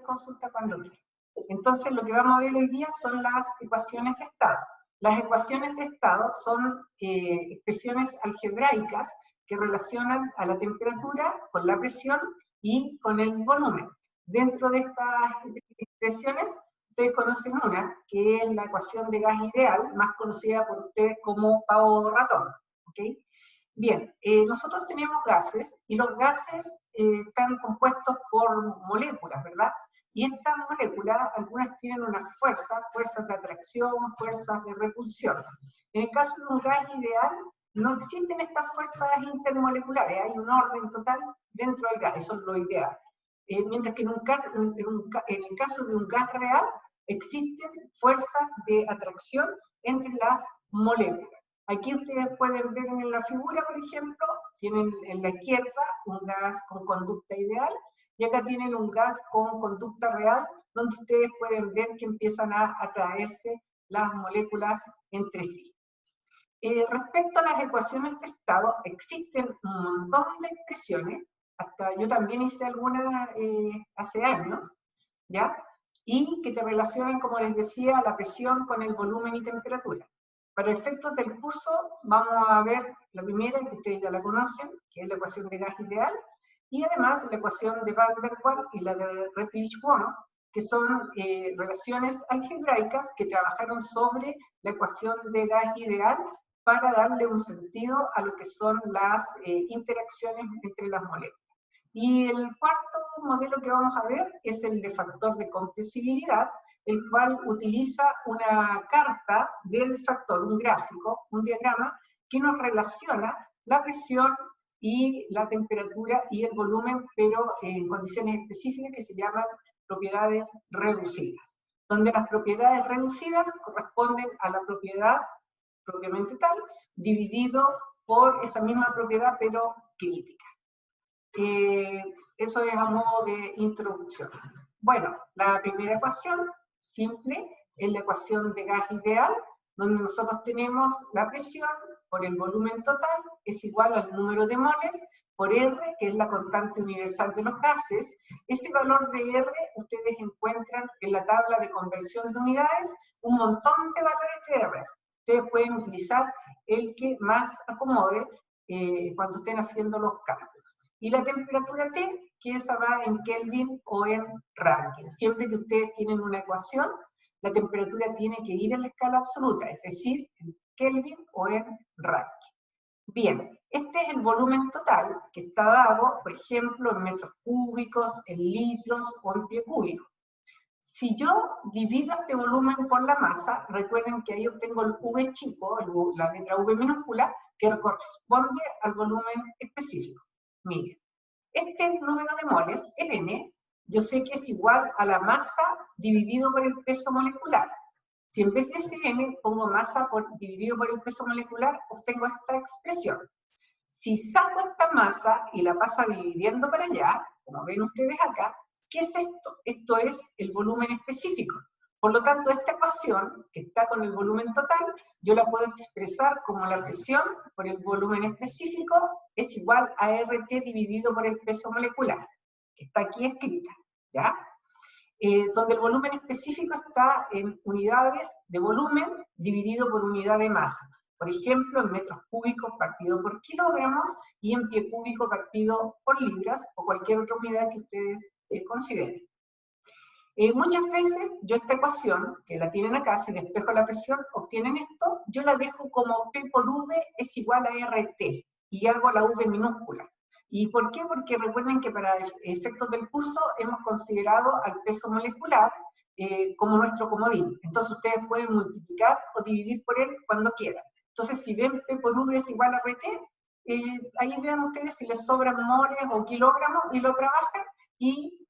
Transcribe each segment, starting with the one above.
consulta cuando quiera. Entonces, lo que vamos a ver hoy día son las ecuaciones de estado. Las ecuaciones de estado son expresiones algebraicas que relacionan a la temperatura con la presión y con el volumen. Dentro de estas expresiones, ustedes conocen una, que es la ecuación de gas ideal, más conocida por ustedes como pavo ratón. ¿Okay? Bien, nosotros tenemos gases, y los gases están compuestos por moléculas, ¿verdad? Y estas moléculas, algunas tienen unas fuerzas de atracción, fuerzas de repulsión. En el caso de un gas ideal, no existen estas fuerzas intermoleculares, hay un orden total dentro del gas, eso es lo ideal. Mientras que en el caso de un gas real, existen fuerzas de atracción entre las moléculas. Aquí ustedes pueden ver en la figura, por ejemplo, tienen en la izquierda un gas con conducta ideal, y acá tienen un gas con conducta real, donde ustedes pueden ver que empiezan a atraerse las moléculas entre sí. Respecto a las ecuaciones de estado, existen un montón de expresiones, hasta yo también hice algunas hace años, ¿ya? Y que te relacionan, como les decía, la presión con el volumen y temperatura. Para efectos del curso, vamos a ver la primera, que ustedes ya la conocen, que es la ecuación de gas ideal, y además la ecuación de Van der Waals y la de Redlich-Bono, que son relaciones algebraicas que trabajaron sobre la ecuación de gas ideal para darle un sentido a lo que son las interacciones entre las moléculas. Y el cuarto modelo que vamos a ver es el de factor de compresibilidad, el cual utiliza una carta del factor, un gráfico, un diagrama, que nos relaciona la presión y la temperatura y el volumen, pero en condiciones específicas que se llaman propiedades reducidas, donde las propiedades reducidas corresponden a la propiedad propiamente tal, dividido por esa misma propiedad, pero crítica. Eso es a modo de introducción. Bueno, la primera ecuación, simple, es la ecuación de gas ideal, donde nosotros tenemos la presión por el volumen total, es igual al número de moles, por R, que es la constante universal de los gases. Ese valor de R ustedes encuentran en la tabla de conversión de unidades un montón de valores de R. Ustedes pueden utilizar el que más acomode cuando estén haciendo los cálculos. Y la temperatura T, que esa va en Kelvin o en Rankine. Siempre que ustedes tienen una ecuación, la temperatura tiene que ir en la escala absoluta, es decir, en Kelvin o en Rankine. Bien, este es el volumen total que está dado, por ejemplo, en metros cúbicos, en litros o en pie cúbico. Si yo divido este volumen por la masa, recuerden que ahí obtengo el V chico, la letra V minúscula, que corresponde al volumen específico. Miren, este número de moles, el N, yo sé que es igual a la masa dividido por el peso molecular. Si en vez de ese N pongo masa dividido por el peso molecular, obtengo esta expresión. Si saco esta masa y la paso dividiendo para allá, como ven ustedes acá, ¿qué es esto? Esto es el volumen específico. Por lo tanto, esta ecuación, que está con el volumen total, yo la puedo expresar como la presión por el volumen específico es igual a RT dividido por el peso molecular, que está aquí escrita, ¿ya? Donde el volumen específico está en unidades de volumen dividido por unidad de masa. Por ejemplo, en metros cúbicos partido por kilogramos y en pie cúbico partido por libras o cualquier otra unidad que ustedes consideren. Muchas veces yo esta ecuación, que la tienen acá, si despejo la presión, obtienen esto, yo la dejo como P por V es igual a RT y hago la V minúscula. ¿Y por qué? Porque recuerden que para efectos del curso hemos considerado al peso molecular como nuestro comodín. Entonces ustedes pueden multiplicar o dividir por él cuando quieran. Entonces si ven P por V es igual a RT, ahí vean ustedes si les sobran moles o kilogramos y lo trabajan y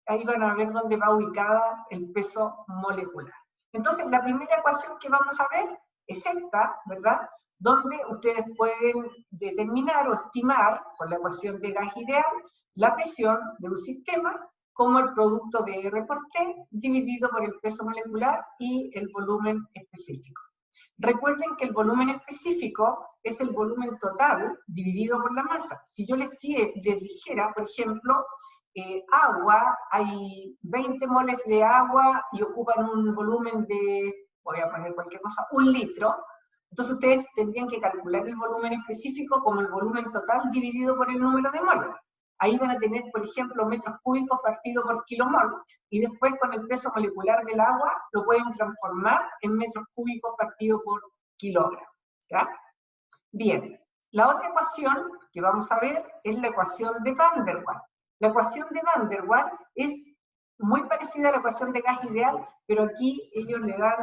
ahí van a ver dónde va ubicada el peso molecular. Entonces la primera ecuación que vamos a ver es esta, ¿verdad? Donde ustedes pueden determinar o estimar, con la ecuación de gas ideal, la presión de un sistema como el producto de R por T dividido por el peso molecular y el volumen específico. Recuerden que el volumen específico es el volumen total dividido por la masa. Si yo les dijera, por ejemplo, agua, hay 20 moles de agua y ocupan un volumen de, voy a poner cualquier cosa, 1 litro. Entonces ustedes tendrían que calcular el volumen específico como el volumen total dividido por el número de moles. Ahí van a tener, por ejemplo, metros cúbicos partido por kilomol, y después con el peso molecular del agua lo pueden transformar en metros cúbicos partido por kilogramo. ¿Ya? Bien, la otra ecuación que vamos a ver es la ecuación de Van der Waals. La ecuación de Van der Waals es muy parecida a la ecuación de gas ideal, pero aquí ellos le dan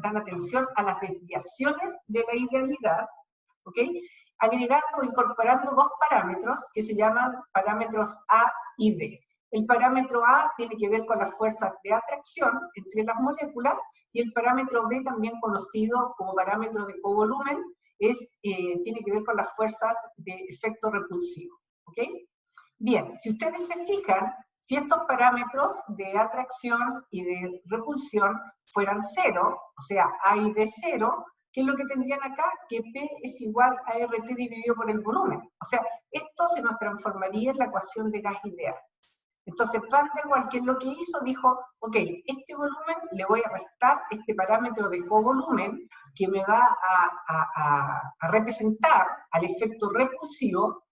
dan atención a las desviaciones de la idealidad, ¿ok? Agregando o incorporando dos parámetros que se llaman parámetros A y B. El parámetro A tiene que ver con las fuerzas de atracción entre las moléculas, y el parámetro B, también conocido como parámetro de covolumen, tiene que ver con las fuerzas de efecto repulsivo. ¿Ok? Bien, si ustedes se fijan, si estos parámetros de atracción y de repulsión fueran 0, o sea, A y B 0, ¿qué es lo que tendrían acá? Que P es igual a RT dividido por el volumen. O sea, esto se nos transformaría en la ecuación de gas ideal. Entonces, Van der Waals, ¿qué es lo que hizo? Dijo, ok, este volumen le voy a restar este parámetro de covolumen que me va a representar al efecto repulsivo,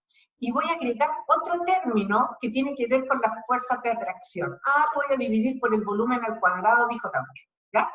y voy a agregar otro término que tiene que ver con las fuerzas de atracción. Voy a dividir por el volumen al cuadrado, dijo también. ¿Ya?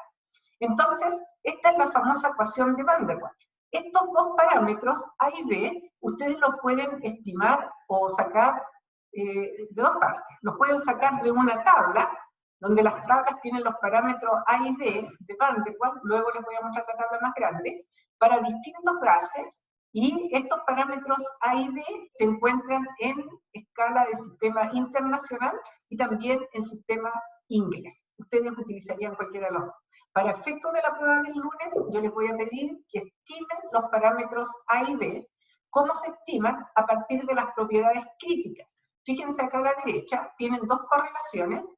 Entonces, esta es la famosa ecuación de Van der Waals. Estos dos parámetros, A y B, ustedes los pueden estimar o sacar de dos partes. Los pueden sacar de una tabla, donde las tablas tienen los parámetros A y B de Van der Waals, luego les voy a mostrar la tabla más grande, para distintos gases, y estos parámetros A y B se encuentran en escala de sistema internacional y también en sistema inglés. Ustedes utilizarían cualquiera de los dos. Para efectos de la prueba del lunes, yo les voy a pedir que estimen los parámetros A y B. ¿Cómo se estiman? A partir de las propiedades críticas. Fíjense acá a la derecha, tienen dos correlaciones.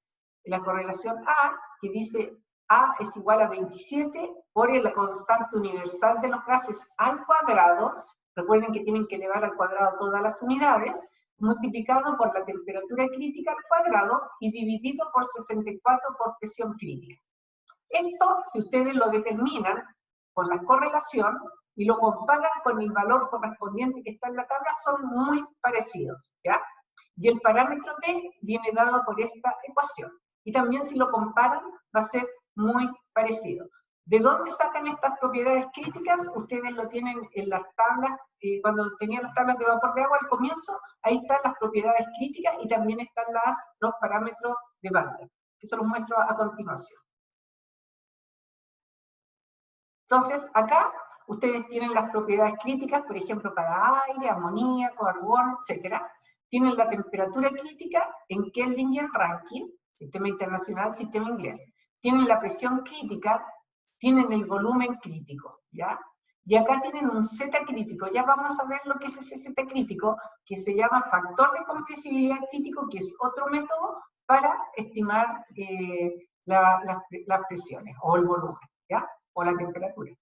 La correlación A, que dice A es igual a 27 por la constante universal de los gases al cuadrado. Recuerden que tienen que elevar al cuadrado todas las unidades, multiplicado por la temperatura crítica al cuadrado y dividido por 64 por presión crítica. Esto, si ustedes lo determinan con la correlación y lo comparan con el valor correspondiente que está en la tabla, son muy parecidos, ¿ya? Y el parámetro B viene dado por esta ecuación. Y también si lo comparan, va a ser muy parecido. ¿De dónde sacan estas propiedades críticas? Ustedes lo tienen en las tablas, cuando tenían las tablas de vapor de agua al comienzo, ahí están las propiedades críticas y también están los parámetros de Van der Waals, que se los muestro a continuación. Entonces, acá ustedes tienen las propiedades críticas, por ejemplo, para aire, amoníaco, argón, etc. Tienen la temperatura crítica en Kelvin y en Rankine, sistema internacional, sistema inglés. Tienen la presión crítica, tienen el volumen crítico, ¿ya? Y acá tienen un Z crítico. Ya vamos a ver lo que es ese Z crítico, que se llama factor de compresibilidad crítico, que es otro método para estimar las presiones, o el volumen, ¿ya? O la temperatura.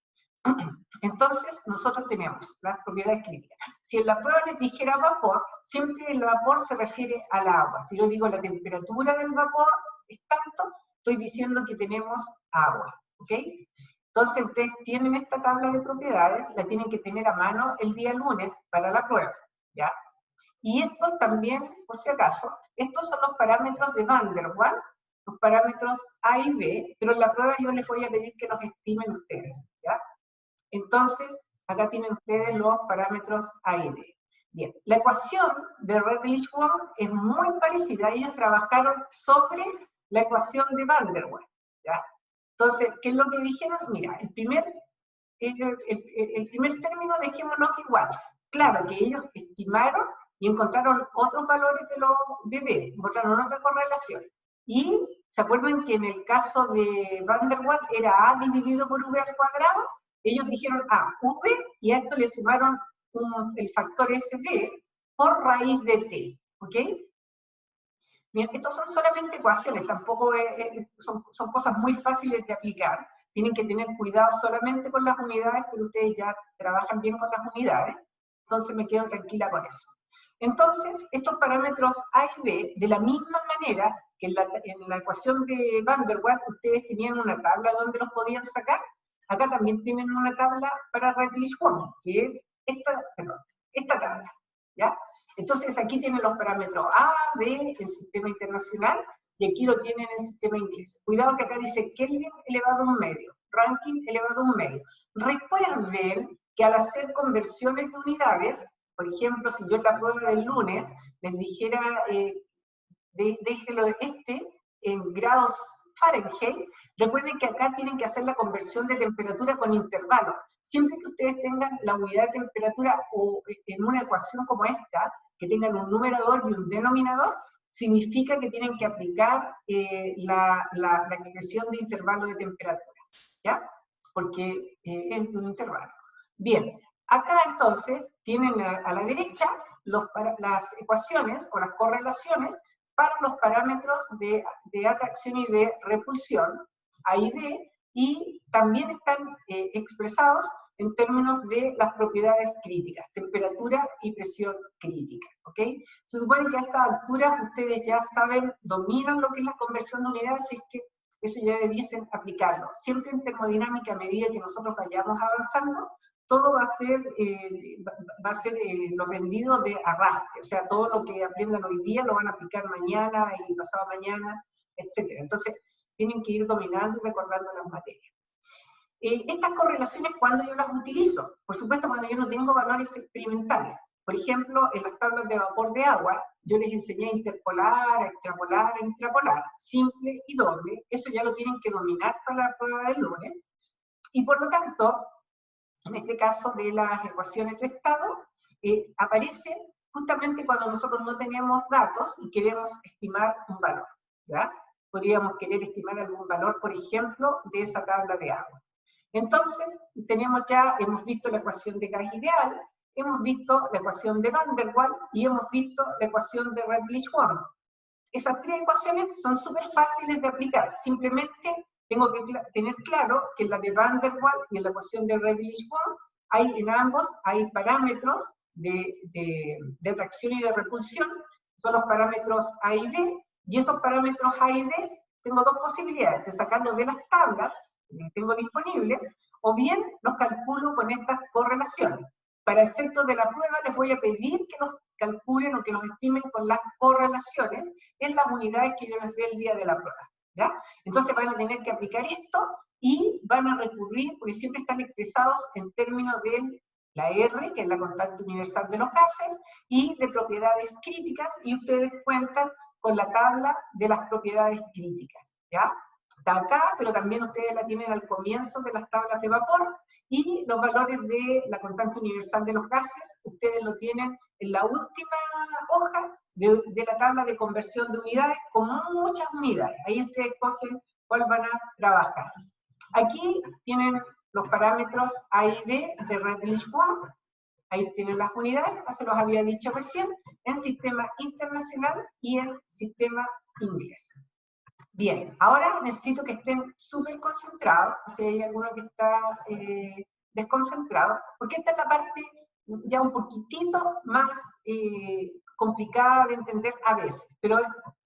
Entonces, nosotros tenemos las propiedades críticas. Si en la prueba les dijera vapor, siempre el vapor se refiere al agua. Si yo digo la temperatura del vapor es tanto, estoy diciendo que tenemos agua, ¿ok? Entonces, ustedes tienen esta tabla de propiedades, la tienen que tener a mano el día lunes para la prueba, ¿ya? Y estos también, por si acaso, estos son los parámetros de Van der Waals, los parámetros A y B, pero en la prueba yo les voy a pedir que los estimen ustedes, ¿ya? Entonces, acá tienen ustedes los parámetros A y B. Bien, la ecuación de Redlich-Kwong es muy parecida. Ellos trabajaron sobre la ecuación de Van der Waals, ¿ya? Entonces, ¿qué es lo que dijeron? Mira, el primer término dejémoslo igual. Claro que ellos estimaron y encontraron otros valores de B, encontraron otra correlación. Y ¿se acuerdan que en el caso de Van der Waals era A dividido por V al cuadrado? Ellos dijeron V, y a esto le sumaron el factor SB por raíz de T, ¿ok? Bien, estos son solamente ecuaciones, tampoco son cosas muy fáciles de aplicar. Tienen que tener cuidado solamente con las unidades, pero ustedes ya trabajan bien con las unidades, entonces me quedo tranquila con eso. Entonces, estos parámetros A y B, de la misma manera que en la ecuación de Van der Waals ustedes tenían una tabla donde los podían sacar, acá también tienen una tabla para Redlich-Kwong, que es esta tabla, ¿ya? Entonces, aquí tienen los parámetros A, B, en sistema internacional, y aquí lo tienen en sistema inglés. Cuidado que acá dice Kelvin elevado a un medio, Rankine elevado a un medio. Recuerden que al hacer conversiones de unidades, por ejemplo, si yo en la prueba del lunes les dijera, déjelo en grados Fahrenheit, recuerden que acá tienen que hacer la conversión de temperatura con intervalos. Siempre que ustedes tengan la unidad de temperatura o en una ecuación como esta, que tengan un numerador y un denominador, significa que tienen que aplicar la expresión de intervalo de temperatura, ¿ya? Porque es de un intervalo. Bien, acá entonces tienen a la derecha las ecuaciones o las correlaciones para los parámetros de atracción y de repulsión, A y D, y también están expresados en términos de las propiedades críticas, temperatura y presión crítica, ¿ok? Se supone que a estas alturas ustedes ya saben, dominan lo que es la conversión de unidades, y es que eso ya debiesen aplicarlo. Siempre en termodinámica, a medida que nosotros vayamos avanzando, todo va a ser lo aprendido de arrastre, o sea, todo lo que aprendan hoy día lo van a aplicar mañana y pasado mañana, etc. Entonces, tienen que ir dominando y recordando las materias. Estas correlaciones, ¿cuándo yo las utilizo? Por supuesto, cuando yo no tengo valores experimentales. Por ejemplo, en las tablas de vapor de agua, yo les enseñé a interpolar, a extrapolar, a intrapolar, simple y doble. Eso ya lo tienen que dominar para la prueba del lunes. Y por lo tanto, en este caso de las ecuaciones de estado, aparecen justamente cuando nosotros no tenemos datos y queremos estimar un valor, ¿ya? Podríamos querer estimar algún valor, por ejemplo, de esa tabla de agua. Entonces, hemos visto la ecuación de gas ideal, hemos visto la ecuación de Van der Waals y hemos visto la ecuación de Redlich-Kwong. Esas tres ecuaciones son súper fáciles de aplicar, simplemente tengo que tener claro que en la de Van der Waals y en la ecuación de Redlich-Kwong, en ambos hay parámetros de atracción y de repulsión, son los parámetros A y B, y esos parámetros A y B tengo dos posibilidades, de sacarlos de las tablas que tengo disponibles, o bien los calculo con estas correlaciones. Para efectos de la prueba les voy a pedir que los calculen o que los estimen con las correlaciones en las unidades que yo les dé el día de la prueba, ¿ya? Entonces van a tener que aplicar esto y van a recurrir, porque siempre están expresados en términos de la R, que es la constante universal de los gases, y de propiedades críticas, y ustedes cuentan con la tabla de las propiedades críticas, ¿ya? Está acá, pero también ustedes la tienen al comienzo de las tablas de vapor, y los valores de la constante universal de los gases, ustedes lo tienen en la última hoja de la tabla de conversión de unidades, con muchas unidades. Ahí ustedes escogen cuál van a trabajar. Aquí tienen los parámetros A y B de Redlich-Kwong, ahí tienen las unidades, se los había dicho recién, en sistema internacional y en sistema inglés. Bien, ahora necesito que estén súper concentrados, o si hay alguno que está desconcentrado, porque esta es la parte ya un poquitito más complicada de entender a veces, pero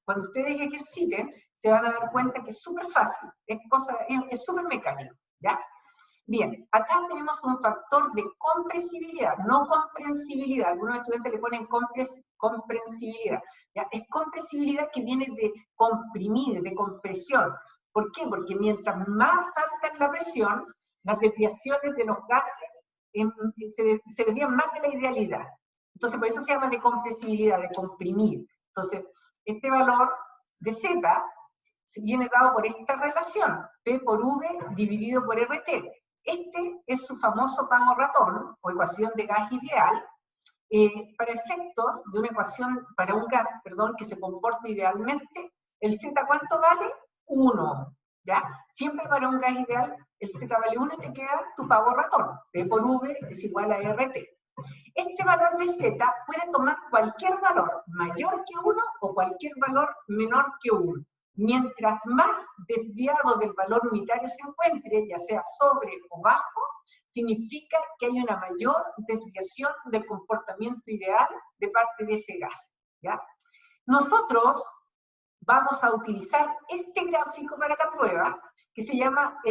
cuando ustedes ejerciten se van a dar cuenta que es súper fácil, es súper mecánico, ¿ya? Bien, acá tenemos un factor de compresibilidad, no comprensibilidad. Algunos estudiantes le ponen comprensibilidad. ¿Ya? Es compresibilidad que viene de comprimir, de compresión. ¿Por qué? Porque mientras más alta es la presión, las desviaciones de los gases se desvían más de la idealidad. Entonces, por eso se llama de compresibilidad, de comprimir. Entonces, este valor de Z viene dado por esta relación, P por V dividido por RT. Este es su famoso pago ratón, o ecuación de gas ideal, para efectos de una ecuación para un gas, que se comporta idealmente. ¿El Z cuánto vale? 1, ¿ya? Siempre para un gas ideal, el Z vale 1 y te queda tu pago ratón. P por V es igual a RT. Este valor de Z puede tomar cualquier valor mayor que 1 o cualquier valor menor que 1. Mientras más desviado del valor unitario se encuentre, ya sea sobre o bajo, significa que hay una mayor desviación del comportamiento ideal de parte de ese gas, ¿ya? Nosotros vamos a utilizar este gráfico para la prueba, que se llama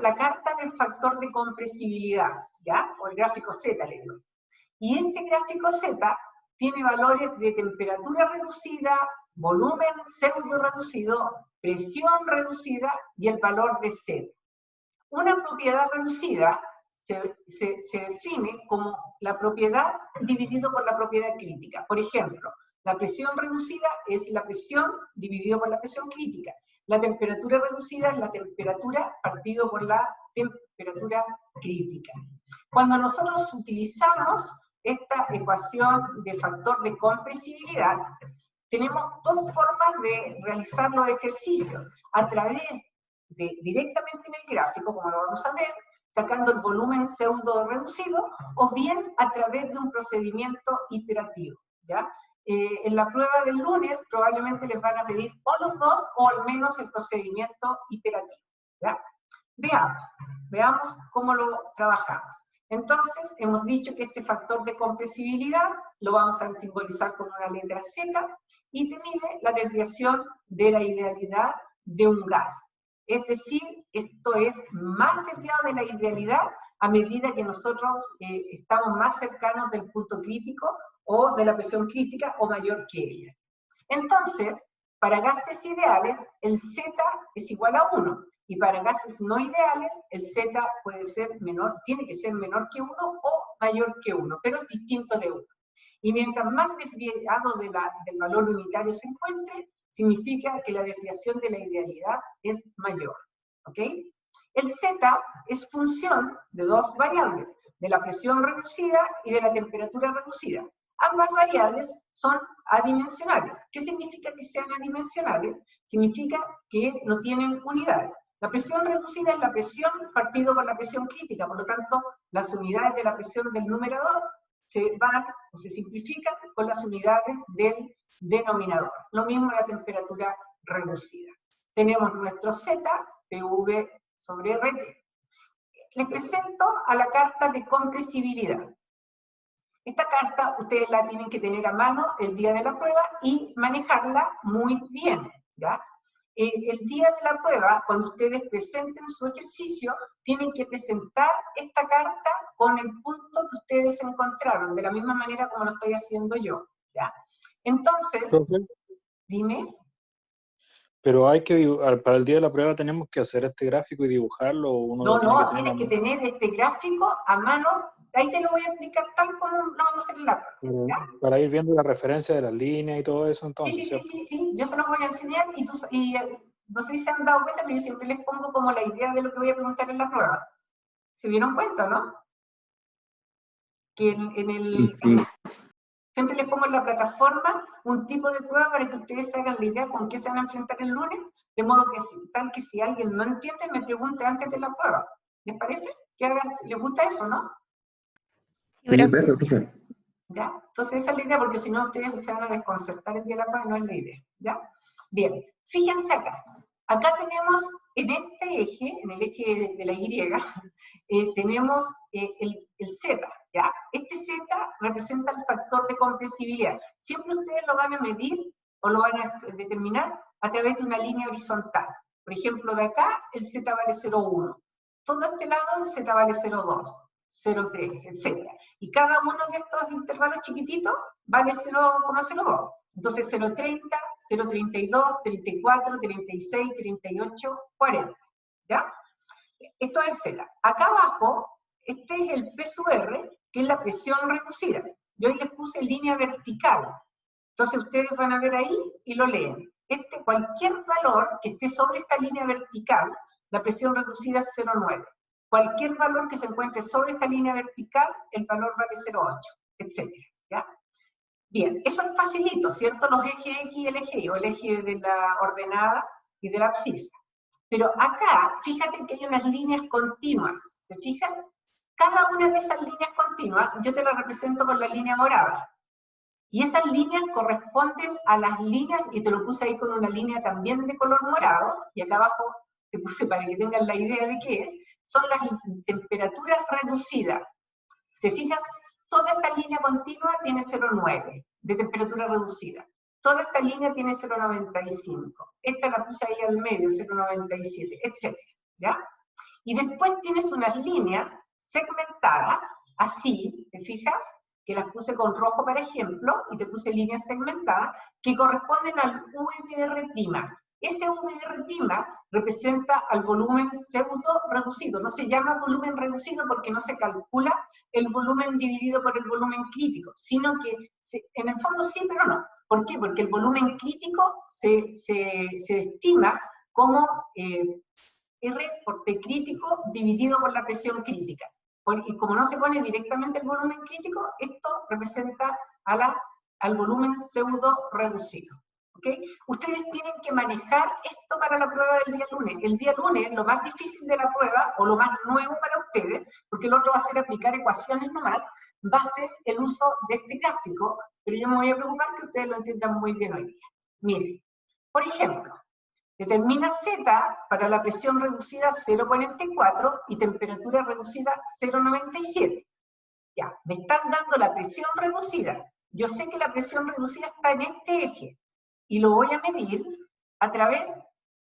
la carta del factor de compresibilidad, ¿ya? O el gráfico Z, le digo. Y este gráfico Z tiene valores de temperatura reducida, volumen pseudo reducido, presión reducida y el valor de Z. Una propiedad reducida se define como la propiedad dividido por la propiedad crítica. Por ejemplo, la presión reducida es la presión dividido por la presión crítica. La temperatura reducida es la temperatura partido por la temperatura crítica. Cuando nosotros utilizamos esta ecuación de factor de compresibilidad, tenemos dos formas de realizar los ejercicios. A través de directamente en el gráfico, como lo vamos a ver, sacando el volumen pseudo reducido, o bien a través de un procedimiento iterativo, ¿ya? En la prueba del lunes probablemente les van a pedir o los dos o al menos el procedimiento iterativo, ¿ya? Veamos cómo lo trabajamos. Entonces, hemos dicho que este factor de compresibilidad lo vamos a simbolizar con una letra Z y te mide la desviación de la idealidad de un gas. Es decir, esto es más desviado de la idealidad a medida que nosotros estamos más cercanos del punto crítico o de la presión crítica o mayor que ella. Entonces, para gases ideales, el Z es igual a 1. Y para gases no ideales, el Z puede ser menor, tiene que ser menor que 1 o mayor que 1, pero es distinto de 1. Y mientras más desviado del valor unitario se encuentre, significa que la desviación de la idealidad es mayor. ¿Ok? El Z es función de dos variables, de la presión reducida y de la temperatura reducida. Ambas variables son adimensionales. ¿Qué significa que sean adimensionales? Significa que no tienen unidades. La presión reducida es la presión partido por la presión crítica, por lo tanto, las unidades de la presión del numerador se van o se simplifican con las unidades del denominador. Lo mismo en la temperatura reducida. Tenemos nuestro Z, PV sobre RT. Les presento a la carta de compresibilidad. Esta carta ustedes la tienen que tener a mano el día de la prueba y manejarla muy bien, ¿ya? El día de la prueba, cuando ustedes presenten su ejercicio, tienen que presentar esta carta con el punto que ustedes encontraron, de la misma manera como lo estoy haciendo yo, ¿ya? Entonces, ¿Profe? Dime. Pero hay que para el día de la prueba tenemos que hacer este gráfico y dibujarlo, o uno lo tiene que tener Tienes que tener este gráfico a mano, ahí te lo voy a explicar tal como lo vamos a hacer en la prueba, ¿ya? Para ir viendo la referencia de las líneas y todo eso, entonces. Sí, yo se los voy a enseñar y no sé si se han dado cuenta, pero yo siempre les pongo como la idea de lo que voy a preguntar en la prueba. ¿Se dieron cuenta, no? Que siempre les pongo en la plataforma un tipo de prueba para que ustedes se hagan la idea con qué se van a enfrentar el lunes, de modo que si alguien no entiende, me pregunte antes de la prueba. ¿Les parece? ¿Les gusta eso, no? Sí, ¿Ya? Entonces esa es la idea, porque si no ustedes se van a desconcertar el día de la prueba, no es la idea, ¿ya? Bien, fíjense acá. Acá tenemos, en este eje, en el eje de la Y, tenemos el Z, ¿ya? Este Z representa el factor de compresibilidad. Siempre ustedes lo van a medir o lo van a determinar a través de una línea horizontal. Por ejemplo, de acá el Z vale 0,1. Todo este lado el Z vale 0,2. 0,3, etc. Y cada uno de estos intervalos chiquititos vale 0,02. Entonces 0,30, 0,32, 34, 36, 38, 40. ¿Ya? Esto es Z. Acá abajo, este es el P sub R, que es la presión reducida. Yo ahí les puse línea vertical. Entonces ustedes van a ver ahí y lo leen. Cualquier valor que esté sobre esta línea vertical, la presión reducida es 0,9. Cualquier valor que se encuentre sobre esta línea vertical, el valor vale 0,8, etc. ¿Ya? Bien, eso es facilito, ¿cierto? Los ejes X y el eje Y, o el eje de la ordenada y de la abscisa. Pero acá, fíjate que hay unas líneas continuas, ¿se fijan? Cada una de esas líneas continuas, yo te la represento con la línea morada. Y esas líneas corresponden a las líneas, y te lo puse ahí con una línea también de color morado, y acá abajo te puse para que tengan la idea de qué es, son las temperaturas reducidas. ¿Te fijas? Toda esta línea continua tiene 0,9 de temperatura reducida. Toda esta línea tiene 0,95. Esta la puse ahí al medio, 0,97, etc. ¿Ya? Y después tienes unas líneas segmentadas, así, ¿te fijas? Que las puse con rojo, por ejemplo, y te puse líneas segmentadas, que corresponden al VR'. Ese VR' representa al volumen pseudo reducido. No se llama volumen reducido porque no se calcula el volumen dividido por el volumen crítico, sino que en el fondo sí, pero no. ¿Por qué? Porque el volumen crítico se estima como R por T crítico dividido por la presión crítica. Y como no se pone directamente el volumen crítico, esto representa al volumen pseudo reducido. ¿Okay? Ustedes tienen que manejar esto para la prueba del día lunes. El día lunes, lo más difícil de la prueba, o lo más nuevo para ustedes, porque el otro va a ser aplicar ecuaciones nomás, va a ser el uso de este gráfico, pero yo me voy a preocupar que ustedes lo entiendan muy bien hoy día. Miren, por ejemplo, determina Z para la presión reducida 0,44 y temperatura reducida 0,97. Ya, me están dando la presión reducida. Yo sé que la presión reducida está en este eje y lo voy a medir a través,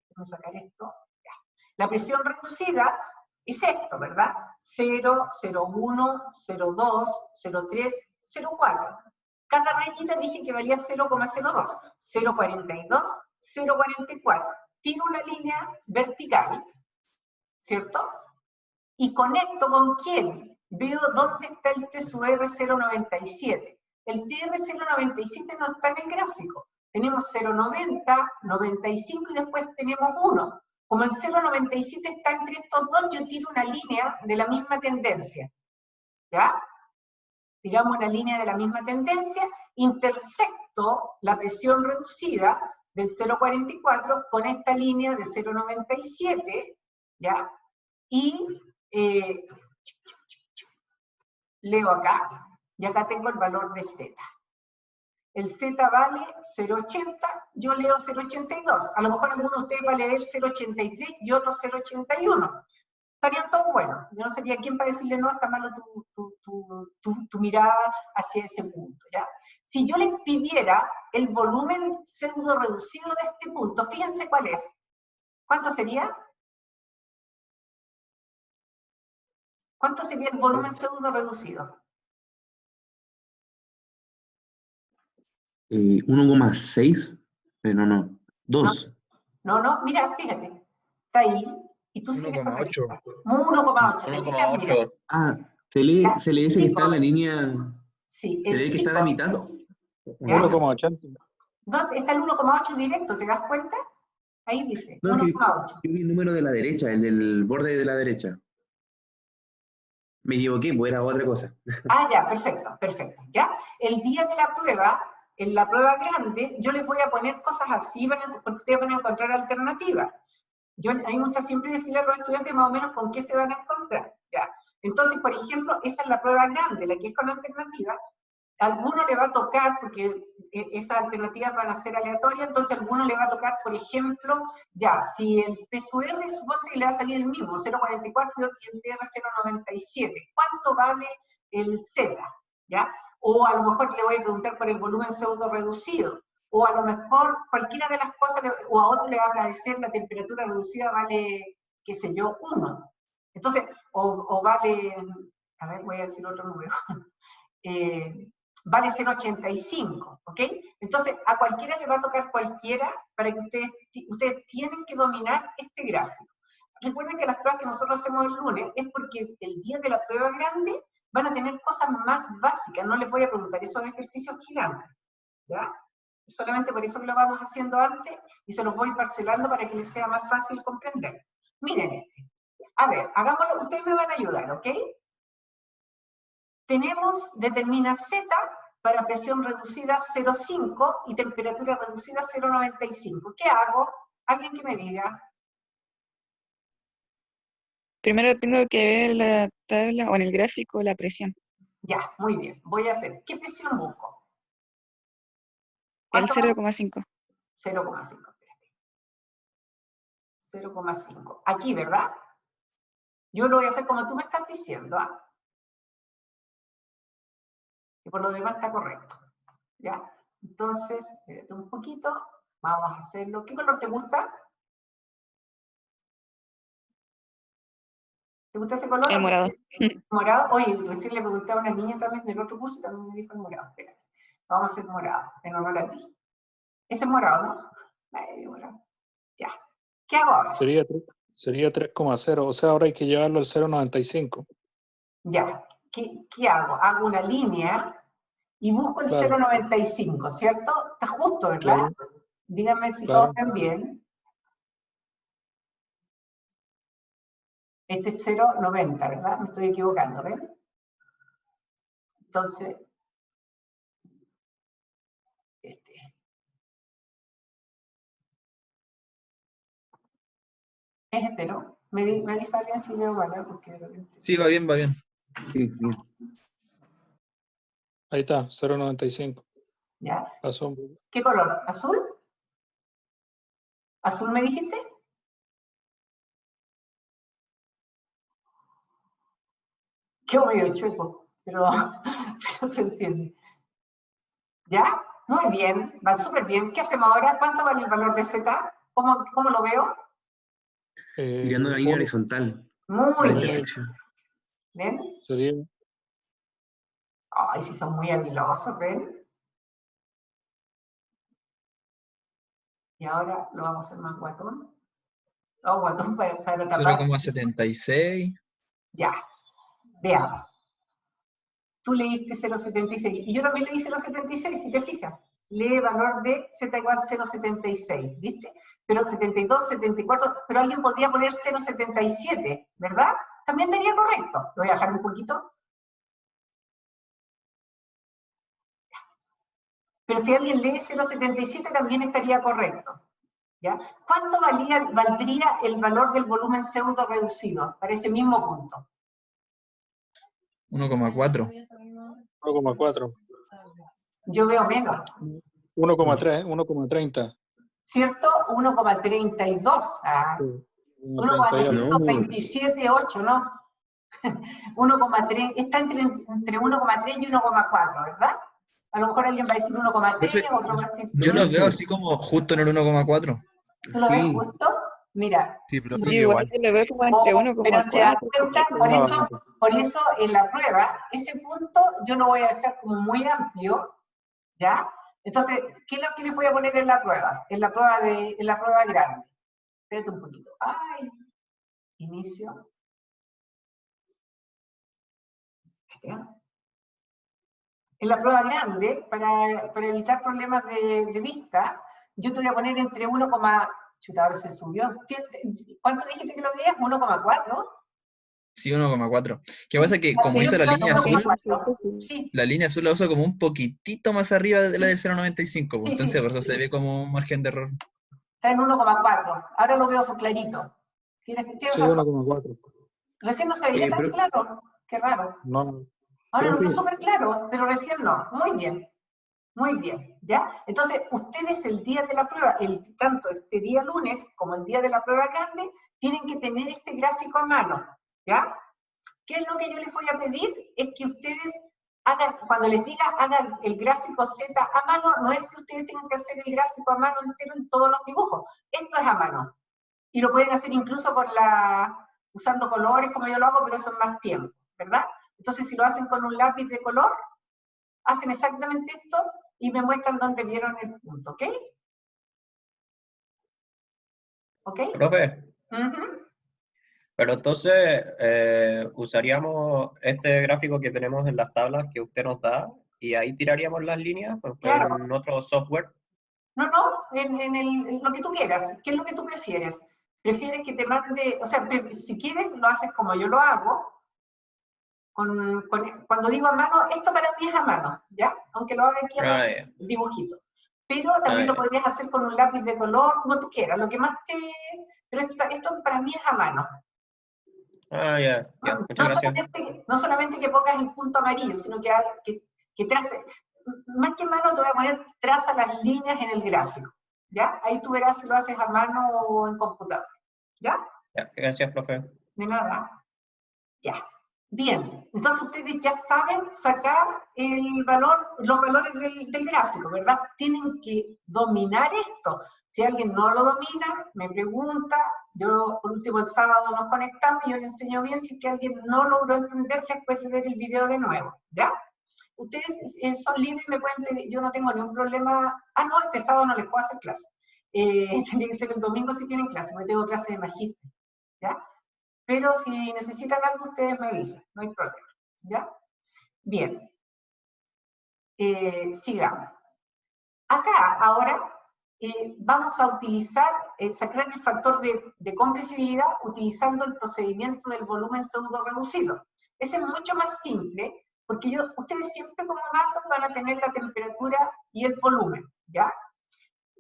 déjame sacar esto, ya. La presión reducida es esto, ¿verdad? 0, 0,1, 0,2, 0,3, 0,4. Cada rayita dije que valía 0,02, 0,42, 0,44. Tiro una línea vertical, ¿cierto? Y conecto con quién. Veo dónde está el T sub R 0,97. El TR 0,97 no está en el gráfico. Tenemos 0,90, 95 y después tenemos 1. Como el 0,97 está entre estos dos, yo tiro una línea de la misma tendencia. ¿Ya? Tiramos una línea de la misma tendencia, intersecto la presión reducida del 0,44 con esta línea de 0,97, ¿ya? Y leo acá, y acá tengo el valor de Z. El Z vale 0,80, yo leo 0,82. A lo mejor alguno de ustedes va a leer 0,83 y otro 0,81. Estarían todos buenos. Yo no sabía quién para decirle no, está malo tu mirada hacia ese punto, ¿ya? Si yo les pidiera el volumen pseudo reducido de este punto, fíjense cuál es. ¿Cuánto sería? ¿Cuánto sería el volumen pseudo reducido? 1,6, pero no, 2. No, mira, fíjate. Está ahí, y tú sigues con 1,8. 1,8. ¿Te fijas? Mira. Ah, se lee ese que está en la línea. Sí, ¿Se lee que está a la mitad? 1,80. ¿Dónde está el 1,8 directo? ¿Te das cuenta? Ahí dice, No, 1,8. yo vi el número de la derecha, el del borde de la derecha. Me equivoqué, pues era otra cosa. Ah, ya, perfecto, perfecto. ¿Ya? El día de la prueba, en la prueba grande, yo les voy a poner cosas así porque ustedes van a encontrar alternativas. A mí me gusta siempre decirle a los estudiantes más o menos con qué se van a encontrar. ¿Ya? Entonces, por ejemplo, esa es la prueba grande, la que es con alternativa. A alguno le va a tocar, porque esas alternativas van a ser aleatorias, entonces a alguno le va a tocar, por ejemplo, ya, si el P sub R, suponte que le va a salir el mismo, 0,44 y el TR 0,97. ¿Cuánto vale el Z? ¿Ya? O a lo mejor le voy a preguntar por el volumen pseudo reducido. O a lo mejor cualquiera de las cosas, o a otro le va a parecer la temperatura reducida vale, qué sé yo, 1. Entonces, o vale, a ver, voy a decir otro número. Vale 0,85, ¿ok? Entonces, a cualquiera le va a tocar cualquiera para que ustedes tienen que dominar este gráfico. Recuerden que las pruebas que nosotros hacemos el lunes es porque el día de la prueba grande van a tener cosas más básicas, no les voy a preguntar esos ejercicios gigantes, ¿ya? Solamente por eso que lo vamos haciendo antes y se los voy parcelando para que les sea más fácil comprender. Miren este. A ver, hagámoslo, ustedes me van a ayudar, ¿ok? Tenemos, determina Z para presión reducida 0,5 y temperatura reducida 0,95. ¿Qué hago? ¿Alguien que me diga? Primero tengo que ver en la tabla o en el gráfico la presión. Ya, muy bien. Voy a hacer. ¿Qué presión busco? El ¿Cuánto? 0,5. 0,5. 0,5. Aquí, ¿verdad? Yo lo voy a hacer como tú me estás diciendo, ¿ah? Y por lo demás está correcto. ¿Ya? Entonces, espérate un poquito, vamos a hacerlo. ¿Qué color te gusta? ¿Te gusta ese color? El morado. Morado. Oye, recién le pregunté a una niña también del otro curso y también me dijo el morado. Espérate. Vamos a hacer morado, en honor a ti. Ese es morado, ¿no? Medio morado. Ya. ¿Qué hago ahora? Sería 3,0, o sea, ahora hay que llevarlo al 0,95. Ya. ¿Qué hago? Hago una línea y busco el Claro. 0,95, ¿cierto? Está justo, ¿verdad? Claro. Díganme si Claro. todos ven bien. Este es 0,90, ¿verdad? Me estoy equivocando, ¿ven? Entonces, este. Es este, ¿no? Me avisa alguien si veo mal, porque de repente... Sí, va bien, va bien. Sí, sí. Ahí está, 0,95. ¿Ya? Pasó un poco. ¿Qué color? ¿Azul? ¿Azul me dijiste? Quedó medio chueco, pero se entiende. ¿Ya? Muy bien, va súper bien. ¿Qué hacemos ahora? ¿Cuánto vale el valor de Z? ¿Cómo lo veo? Tirando la línea horizontal. Muy La bien. intersección. ¿Ven? Sería Ay, sí son muy habilosos, ¿ven? Y ahora lo vamos a hacer más guatón. Oh, guatón para tapar. 0,76. Ya, veamos. Tú leíste 0,76 y yo también leí 0,76, si te fijas. Lee valor de Z igual 0,76, ¿viste? Pero 72, 74, pero alguien podría poner 0,77, ¿verdad? También estaría correcto. Lo voy a bajar un poquito. Pero si alguien lee 0,77 también estaría correcto. ¿Ya? ¿Cuánto valdría el valor del volumen pseudo reducido para ese mismo punto? 1,4. 1,4. Yo veo menos, 1,3, 1,30. ¿cierto? 1,32. Ah, 1,327,8, ¿no? 1,3, está entre 1,3 y 1,4, ¿verdad? A lo mejor alguien va a decir 1,3, otro va a decir... Yo los veo así como justo en el 1,4. ¿Tú lo ves Sí. justo? Mira. Sí, profe, Yo yo igual igual. lo veo como entre Pero te das 1,4. cuenta, por eso en la prueba, ese punto yo lo voy a dejar como muy amplio, ¿ya? Entonces, ¿qué es lo que les voy a poner en la prueba? En la prueba grande. Espérate un poquito. Ay, inicio. ¿Ya? En la prueba grande, para evitar problemas de vista, yo te voy a poner entre 1, chuta, ahora se subió. ¿Cuánto dijiste que lo veías? 1,4. Sí, 1,4. ¿Qué pasa? Que como Yo hice la creo línea que azul, 1,4. Sí, la línea azul la uso como un poquitito más arriba de la del 0,95. Sí, Entonces, sí, por eso se ve como un margen de error. está en 1,4. Ahora lo veo clarito. Tienes Sí, razón. 1,4. Recién no se veía tan claro. Qué raro. No, Ahora lo veo Profe. súper claro, pero recién no. Muy bien. Muy bien. ¿Ya? Entonces, ustedes el día de la prueba, tanto este día lunes como el día de la prueba grande, tienen que tener este gráfico a mano. ¿Ya? ¿Qué es lo que yo les voy a pedir? Es que ustedes hagan, cuando les diga hagan el gráfico Z a mano, no es que ustedes tengan que hacer el gráfico a mano entero en todos los dibujos. Esto es a mano. Y lo pueden hacer incluso usando colores como yo lo hago, pero eso es más tiempo, ¿verdad? Entonces, si lo hacen con un lápiz de color, hacen exactamente esto y me muestran dónde vieron el punto, ¿ok? ¿Ok? Profe, pero entonces usaríamos este gráfico que tenemos en las tablas que usted nos da y ahí tiraríamos las líneas pues, Claro. en otro software. No, en lo que tú quieras. ¿Qué es lo que tú prefieres? ¿Prefieres que te mande, o sea, si quieres lo haces como yo lo hago, cuando digo a mano, esto para mí es a mano, ¿ya? Aunque lo haga aquí a el dibujito. Pero también lo podrías hacer con un lápiz de color, como tú quieras, lo que más te... Pero esto para mí es a mano. Ya, muchas gracias. No solamente que pongas el punto amarillo, sino que trace, más que mano te voy a poner, traza las líneas en el gráfico, ¿ya? Ahí tú verás si lo haces a mano o en computador, ¿Ya? Ya, gracias, profe. De nada. Ya. Bien. Entonces ustedes ya saben sacar el valor, los valores del gráfico, ¿verdad? Tienen que dominar esto. Si alguien no lo domina, me pregunta. Yo, por último, el sábado nos conectamos y yo le enseño bien. Si es que alguien no logró entender después de ver el video de nuevo, ¿ya? Ustedes son libres, me pueden pedir, yo no tengo ningún problema. Ah, no, este sábado no les puedo hacer clase. Tendría que ser el domingo si tienen clase, porque tengo clase de magíster, ¿ya? Pero si necesitan algo, ustedes me avisan, no hay problema, ¿ya? Bien. Sigamos. Acá, ahora, vamos a utilizar, sacar el factor de compresibilidad utilizando el procedimiento del volumen pseudo reducido. Ese es mucho más simple, porque ustedes siempre como datos van a tener la temperatura y el volumen, ¿ya?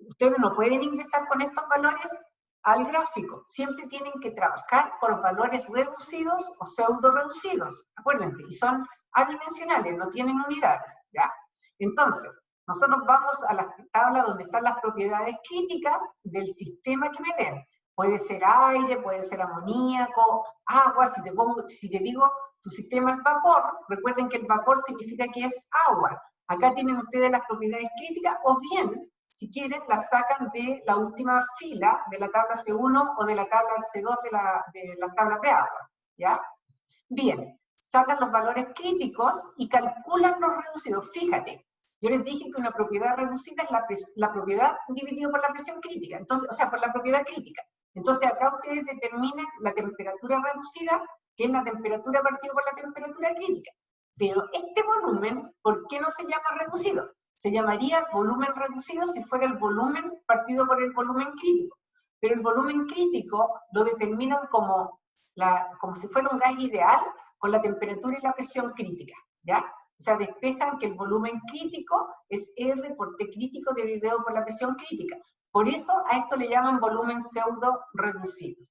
Ustedes no pueden ingresar con estos valores al gráfico. Siempre tienen que trabajar con los valores reducidos o pseudo reducidos. Acuérdense, y son adimensionales, no tienen unidades, ¿ya? Entonces, nosotros vamos a la tabla donde están las propiedades críticas del sistema que me den. Puede ser aire, puede ser amoníaco, agua. Si te digo, tu sistema es vapor, recuerden que el vapor significa que es agua. Acá tienen ustedes las propiedades críticas, o bien, si quieren, las sacan de la última fila de la tabla C1 o de la tabla C2 de las tablas de agua, ¿ya? Bien, sacan los valores críticos y calculan los reducidos. Fíjate, yo les dije que una propiedad reducida es la propiedad dividida por la presión crítica, entonces, o sea, por la propiedad crítica. Entonces acá ustedes determinan la temperatura reducida, que es la temperatura partida por la temperatura crítica. Pero este volumen, ¿por qué no se llama reducido? Se llamaría volumen reducido si fuera el volumen partido por el volumen crítico. Pero el volumen crítico lo determinan como si fuera un gas ideal con la temperatura y la presión crítica, ¿ya? O sea, despejan que el volumen crítico es R por T crítico dividido por la presión crítica. Por eso a esto le llaman volumen pseudo reducido,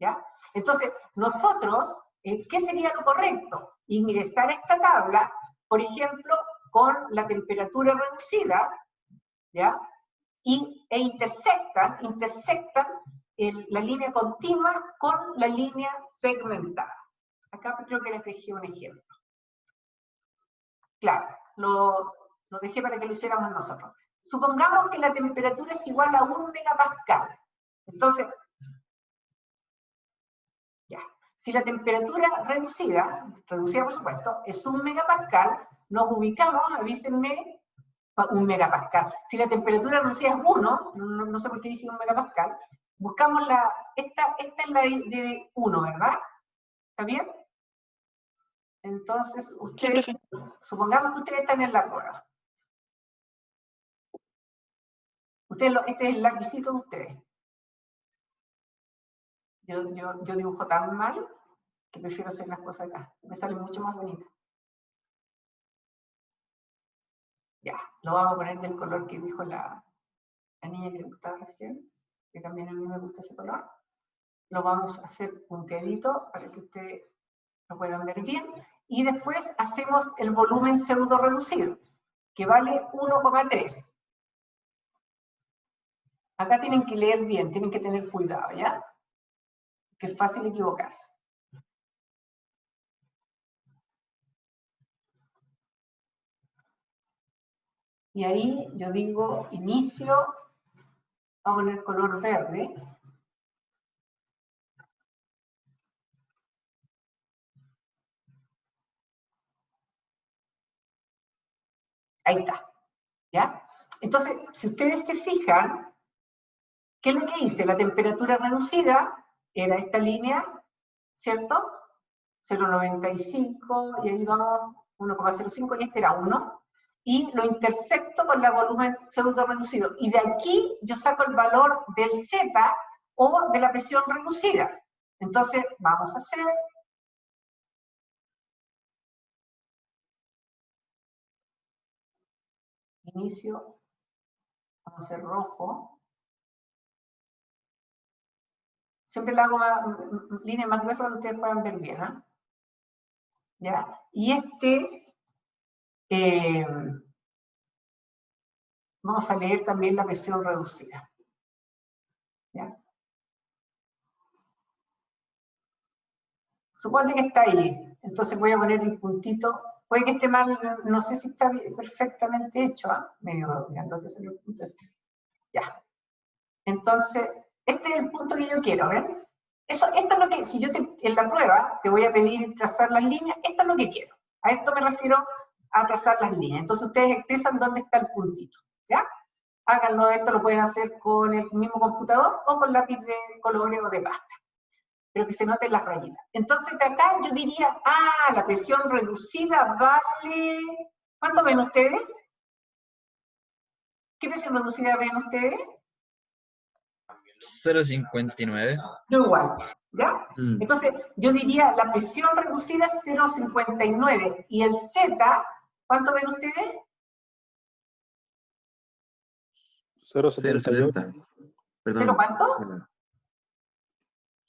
¿ya? Entonces, nosotros, ¿qué sería lo correcto? Ingresar a esta tabla, por ejemplo, con la temperatura reducida, ¿ya? E intersectan la línea continua con la línea segmentada. Acá creo que les dejé un ejemplo. Claro, lo dejé para que lo hiciéramos nosotros. Supongamos que la temperatura es igual a 1 megapascal. Entonces, ya. Si la temperatura reducida por supuesto, es 1 megapascal, nos ubicamos, avísenme, 1 megapascal. Si la temperatura reducida es 1, no sé por qué dije 1 megapascal, buscamos esta es la de 1, ¿verdad? ¿Está bien? Entonces, ustedes, supongamos que ustedes están en la prueba. Este es el lapicito de ustedes. Yo dibujo tan mal que prefiero hacer las cosas acá. Me sale mucho más bonito. Ya, lo vamos a poner del color que dijo la niña que le gustaba recién, que también a mí me gusta ese color. Lo vamos a hacer punteadito para que ustedes lo puedan ver bien. Y después hacemos el volumen pseudo reducido, que vale 1,3. Acá tienen que leer bien, tienen que tener cuidado, ¿ya? Que es fácil equivocarse. Y ahí yo digo inicio, vamos a poner color verde. Ahí está, ¿ya? Entonces, si ustedes se fijan, ¿qué es lo que hice? La temperatura reducida era esta línea, ¿cierto? 0,95, y ahí vamos 1,05, y este era 1. Y lo intersecto con el volumen pseudo reducido. Y de aquí yo saco el valor del Z o de la presión reducida. Entonces, vamos a hacer... Inicio, vamos a hacer rojo. Siempre le hago líneas más gruesas para que ustedes puedan ver bien, ¿eh? ¿Ya? Y vamos a leer también la presión reducida. ¿Ya? Suponte que está ahí, entonces voy a poner el puntito. Puede que esté mal, no sé si está perfectamente hecho, medio grandote salió el punto. Ya. Entonces, este es el punto que yo quiero, ¿ven? Esto es lo que, si yo en la prueba te voy a pedir trazar las líneas, esto es lo que quiero. A esto me refiero a trazar las líneas. Entonces ustedes expresan dónde está el puntito, ¿ya? Háganlo, esto lo pueden hacer con el mismo computador o con lápiz de colores o de pasta, pero que se noten las rayitas. Entonces de acá yo diría, la presión reducida vale... ¿Cuánto ven ustedes? ¿Qué presión reducida ven ustedes? 0,59. Yo igual, ¿ya? Entonces, yo diría, la presión reducida es 0,59. Y el Z, ¿cuánto ven ustedes? 0,78. 0,70. Perdón. ¿Cero cuánto?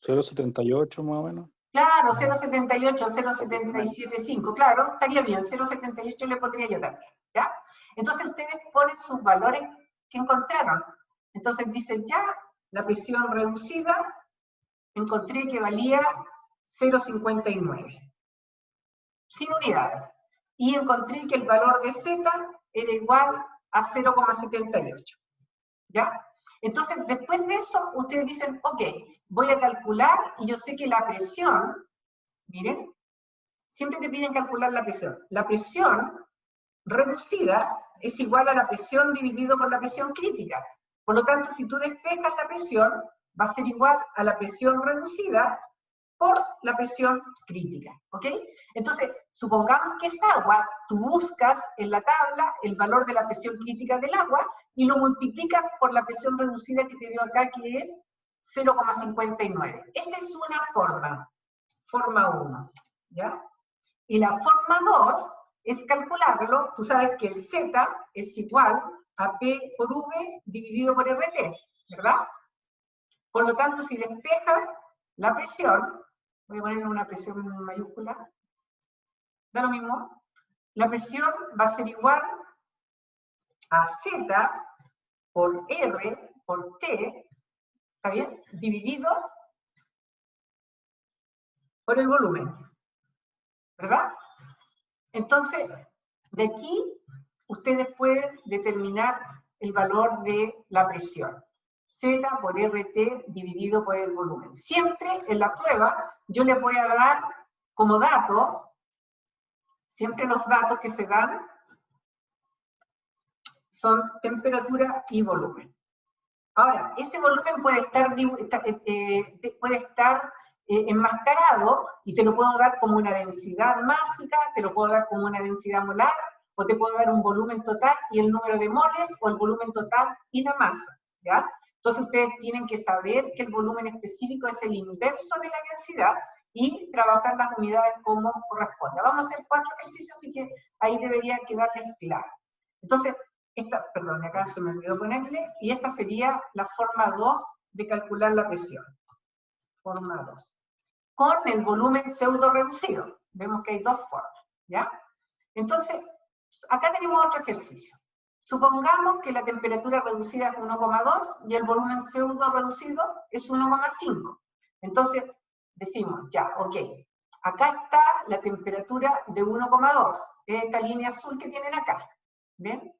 0,78 más o menos. Claro, 0,78, 0,775. Claro, estaría bien. 0,78 le pondría yo también, ¿ya? Entonces, ustedes ponen sus valores que encontraron. Entonces, dicen ya, la presión reducida, encontré que valía 0,59, sin unidades. Y encontré que el valor de Z era igual a 0,78. ¿Ya? Entonces, después de eso, ustedes dicen, ok, voy a calcular, y yo sé que la presión, miren, siempre te piden calcular la presión. La presión reducida es igual a la presión dividido por la presión crítica. Por lo tanto, si tú despejas la presión, va a ser igual a la presión reducida por la presión crítica, ¿ok? Entonces, supongamos que es agua, tú buscas en la tabla el valor de la presión crítica del agua y lo multiplicas por la presión reducida que te dio acá, que es 0,59. Esa es una forma 1, ¿ya? Y la forma 2 es calcularlo, tú sabes que el Z es igual a P por V dividido por RT, ¿verdad? Por lo tanto, si despejas la presión, voy a poner una presión mayúscula, da lo mismo, la presión va a ser igual a Z por R por T, ¿está bien? Dividido por el volumen, ¿verdad? Entonces, de aquí, ustedes pueden determinar el valor de la presión. Z por RT dividido por el volumen. Siempre en la prueba yo les voy a dar como dato, siempre los datos que se dan son temperatura y volumen. Ahora, ese volumen puede estar enmascarado y te lo puedo dar como una densidad másica, te lo puedo dar como una densidad molar, o te puedo dar un volumen total y el número de moles, o el volumen total y la masa, ¿ya? Entonces ustedes tienen que saber que el volumen específico es el inverso de la densidad y trabajar las unidades como corresponde. Vamos a hacer 4 ejercicios, así que ahí debería quedarles claro. Entonces, perdón, acá se me olvidó ponerle, y esta sería la forma 2 de calcular la presión. Forma 2. Con el volumen pseudo reducido. Vemos que hay 2 formas, ¿ya? Entonces, acá tenemos otro ejercicio. Supongamos que la temperatura reducida es 1,2 y el volumen pseudo reducido es 1,5. Entonces, decimos, ya, ok, acá está la temperatura de 1,2, esta línea azul que tienen acá, ¿ven?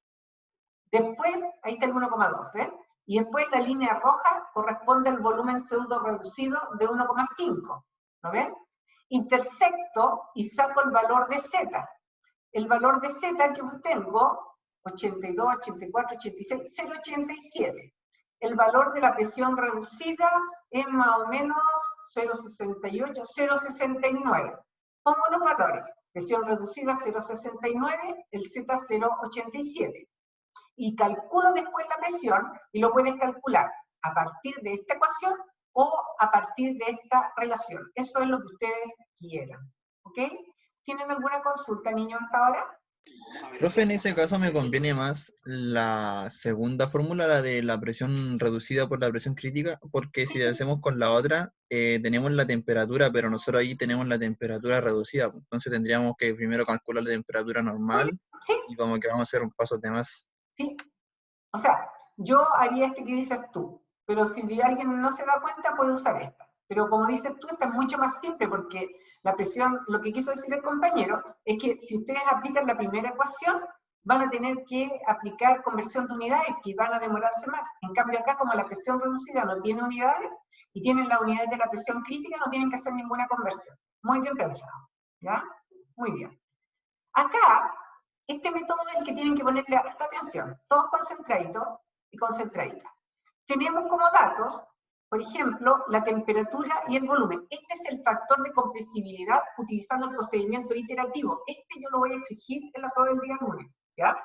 Después, ahí está el 1,2, ¿ven? Y después la línea roja corresponde al volumen pseudo reducido de 1,5, ¿lo ven? Intersecto y saco el valor de Z. El valor de Z que obtengo, 82, 84, 86, 0,87. El valor de la presión reducida es más o menos 0,68, 0,69. Pongo los valores. Presión reducida 0,69, el Z 0,87. Y calculo después la presión, y lo puedes calcular a partir de esta ecuación o a partir de esta relación. Eso es lo que ustedes quieran. ¿Ok? ¿Tienen alguna consulta, niños, hasta ahora? Profe, en ese caso me conviene más la segunda fórmula, la de la presión reducida por la presión crítica, porque si hacemos con la otra, tenemos la temperatura, pero nosotros ahí tenemos la temperatura reducida. Entonces tendríamos que primero calcular la temperatura normal, Sí. y como que vamos a hacer un paso de más. Sí. O sea, yo haría este que dices tú, pero si alguien no se da cuenta, puede usar esta. Pero como dices tú, está mucho más simple, porque la presión, lo que quiso decir el compañero, es que si ustedes aplican la primera ecuación, van a tener que aplicar conversión de unidades, que van a demorarse más. En cambio acá, como la presión reducida no tiene unidades, y tienen las unidades de la presión crítica, no tienen que hacer ninguna conversión. Muy bien pensado, ¿ya? Muy bien. Acá, este método es el que tienen que ponerle harta atención, todos concentraditos y concentraditas. Tenemos como datos, por ejemplo, la temperatura y el volumen. Este es el factor de compresibilidad utilizando el procedimiento iterativo. Este yo lo voy a exigir en la prueba del día lunes, ¿ya?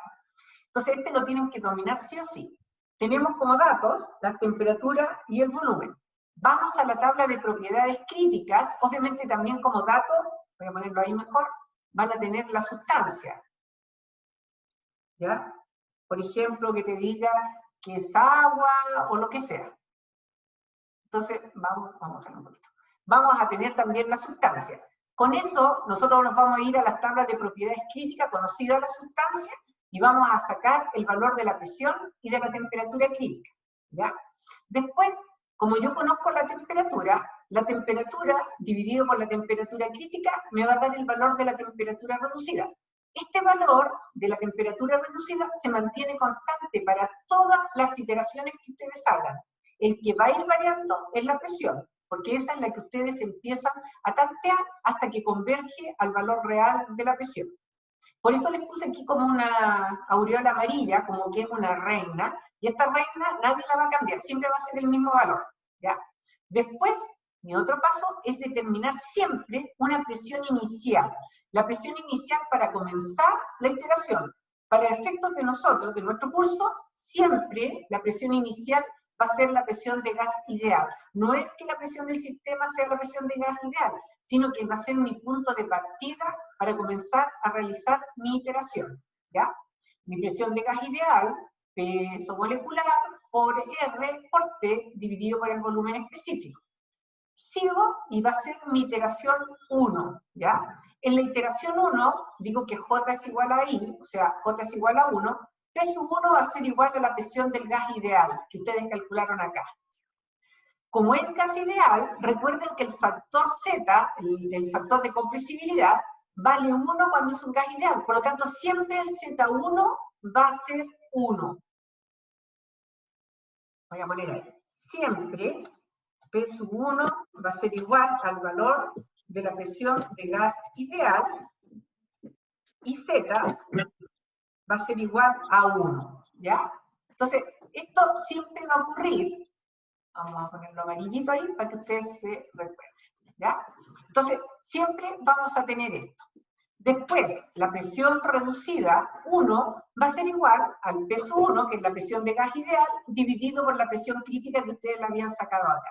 Entonces este lo tienen que dominar sí o sí. Tenemos como datos la temperatura y el volumen. Vamos a la tabla de propiedades críticas, obviamente también como dato, voy a ponerlo ahí mejor, van a tener la sustancia, ¿ya? Por ejemplo, que te diga que es agua o lo que sea. Entonces, vamos a bajar un poquito. Vamos a tener también la sustancia. Con eso, nosotros nos vamos a ir a las tablas de propiedades críticas, conocida la sustancia, y vamos a sacar el valor de la presión y de la temperatura crítica, ¿ya? Después, como yo conozco la temperatura dividido por la temperatura crítica me va a dar el valor de la temperatura reducida. Este valor de la temperatura reducida se mantiene constante para todas las iteraciones que ustedes hagan. El que va a ir variando es la presión, porque esa es la que ustedes empiezan a tantear hasta que converge al valor real de la presión. Por eso les puse aquí como una aureola amarilla, como que es una reina, y esta reina nadie la va a cambiar, siempre va a ser el mismo valor, ¿ya? Después, mi otro paso es determinar siempre una presión inicial. La presión inicial para comenzar la iteración. Para efectos de nosotros, de nuestro curso, siempre la presión inicial va a ser la presión de gas ideal. No es que la presión del sistema sea la presión de gas ideal, sino que va a ser mi punto de partida para comenzar a realizar mi iteración, ¿ya? Mi presión de gas ideal, peso molecular por R por T dividido por el volumen específico. Sigo y va a ser mi iteración 1, ¿ya? En la iteración 1, digo que J es igual a I, o sea, J es igual a 1, P sub 1 va a ser igual a la presión del gas ideal, que ustedes calcularon acá. Como es gas ideal, recuerden que el factor Z, el factor de compresibilidad, vale 1 cuando es un gas ideal, por lo tanto siempre el Z1 va a ser 1. Voy a poner ahí. Siempre P sub 1 va a ser igual al valor de la presión de gas ideal y Z va a ser igual a 1, ¿ya? Entonces, esto siempre va a ocurrir. Vamos a ponerlo amarillito ahí para que ustedes se recuerden, ¿ya? Entonces, siempre vamos a tener esto. Después, la presión reducida 1 va a ser igual al P sub 1, que es la presión de gas ideal, dividido por la presión crítica que ustedes la habían sacado acá.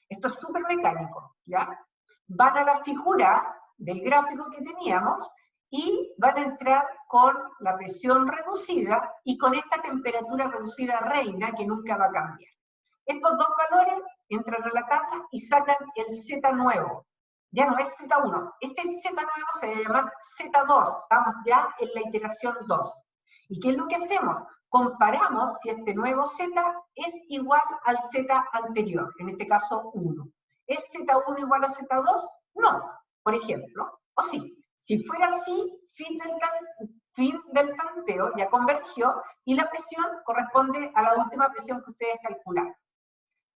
Esto es súper mecánico, ¿ya? Van a la figura del gráfico que teníamos y van a entrar con la presión reducida y con esta temperatura reducida reina que nunca va a cambiar. Estos dos valores entran a la tabla y sacan el Z nuevo. Ya no es Z1, este Z nuevo se va a llamar Z2, estamos ya en la iteración 2. ¿Y qué es lo que hacemos? Comparamos si este nuevo Z es igual al Z anterior, en este caso 1. ¿Es Z1 igual a Z2? No, por ejemplo. O sí, si fuera así, fin del tanteo ya convergió y la presión corresponde a la última presión que ustedes calcularon.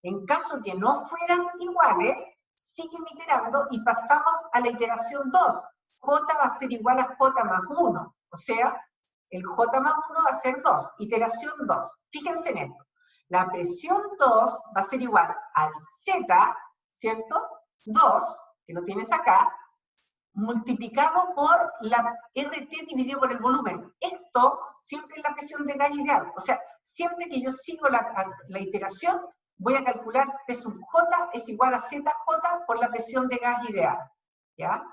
En caso que no fueran iguales, siguen iterando y pasamos a la iteración 2. J va a ser igual a J más 1, o sea, el J más 1 va a ser 2, iteración 2. Fíjense en esto. La presión 2 va a ser igual al Z, ¿cierto? 2, que lo tienes acá, multiplicado por la RT dividido por el volumen. Esto siempre es la presión de gas ideal. O sea, siempre que yo sigo la iteración, voy a calcular P sub J es igual a ZJ por la presión de gas ideal. ¿Ya?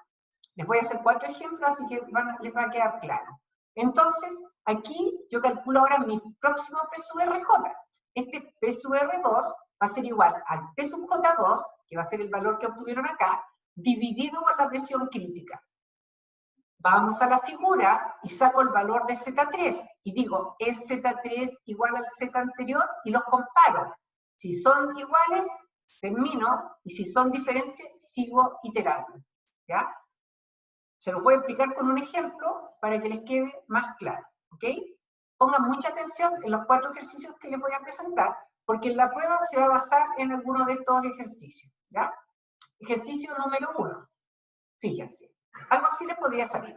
Les voy a hacer 4 ejemplos, así que les va a quedar claro. Entonces, aquí yo calculo ahora mi próximo P sub RJ. Este P sub R2 va a ser igual al P sub J2, que va a ser el valor que obtuvieron acá, dividido por la presión crítica. Vamos a la figura y saco el valor de Z3 y digo, ¿es Z3 igual al Z anterior? Y los comparo. Si son iguales, termino, y si son diferentes, sigo iterando, ¿ya? Se los voy a explicar con un ejemplo para que les quede más claro, ¿ok? Pongan mucha atención en los 4 ejercicios que les voy a presentar, porque en la prueba se va a basar en alguno de estos ejercicios, ¿ya? Ejercicio número 1. Fíjense, algo así les podría salir.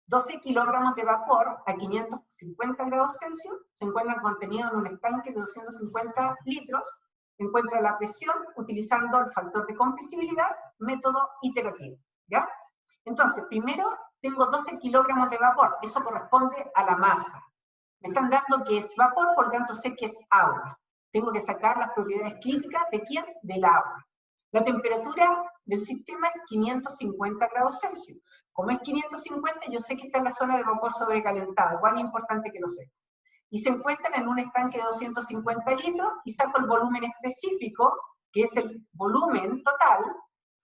12 kilogramos de vapor a 550 grados Celsius se encuentra contenido en un estanque de 250 litros. Encuentra la presión utilizando el factor de compresibilidad, método iterativo, ¿ya? Entonces, primero tengo 12 kilogramos de vapor, eso corresponde a la masa. Me están dando que es vapor, por lo tanto sé que es agua. Tengo que sacar las propiedades críticas ¿de quién? Del agua. La temperatura del sistema es 550 grados Celsius. Como es 550, yo sé que está en la zona de vapor sobrecalentado, igual es importante que lo sepa. Y se encuentran en un estanque de 250 litros y saco el volumen específico, que es el volumen total,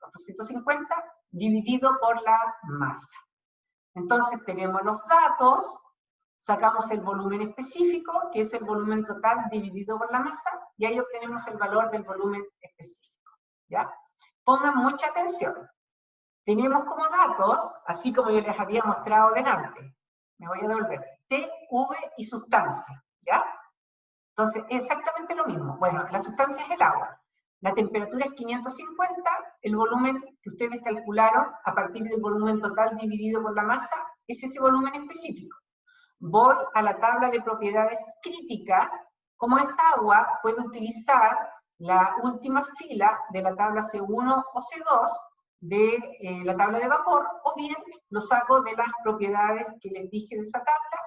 250, dividido por la masa. Entonces tenemos los datos, sacamos el volumen específico, que es el volumen total dividido por la masa, y ahí obtenemos el valor del volumen específico, ¿ya? Pongan mucha atención. Tenemos como datos, así como yo les había mostrado delante, me voy a devolver, T, V y sustancia, ¿ya? Entonces, exactamente lo mismo. Bueno, la sustancia es el agua, la temperatura es 550, el volumen que ustedes calcularon a partir del volumen total dividido por la masa es ese volumen específico. Voy a la tabla de propiedades críticas, como es agua, puedo utilizar la última fila de la tabla C1 o C2 de la tabla de vapor, o bien lo saco de las propiedades que les dije de esa tabla.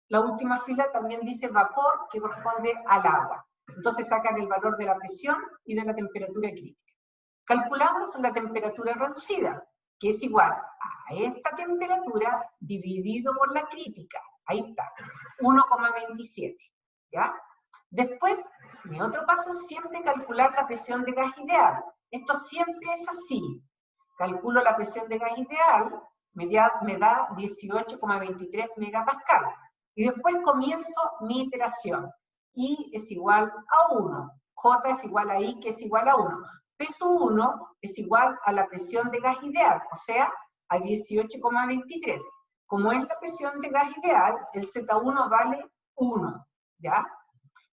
La última fila también dice vapor, que corresponde al agua. Entonces sacan el valor de la presión y de la temperatura crítica. Calculamos la temperatura reducida, que es igual a esta temperatura dividido por la crítica. Ahí está, 1,27, ¿ya? Después, mi otro paso es siempre calcular la presión de gas ideal. Esto siempre es así. Calculo la presión de gas ideal, me da 18,23 megapascal. Y después comienzo mi iteración. I es igual a 1. J es igual a I, que es igual a 1. Peso 1 es igual a la presión de gas ideal, o sea, a 18,23. Como es la presión de gas ideal, el Z1 vale 1, ¿ya?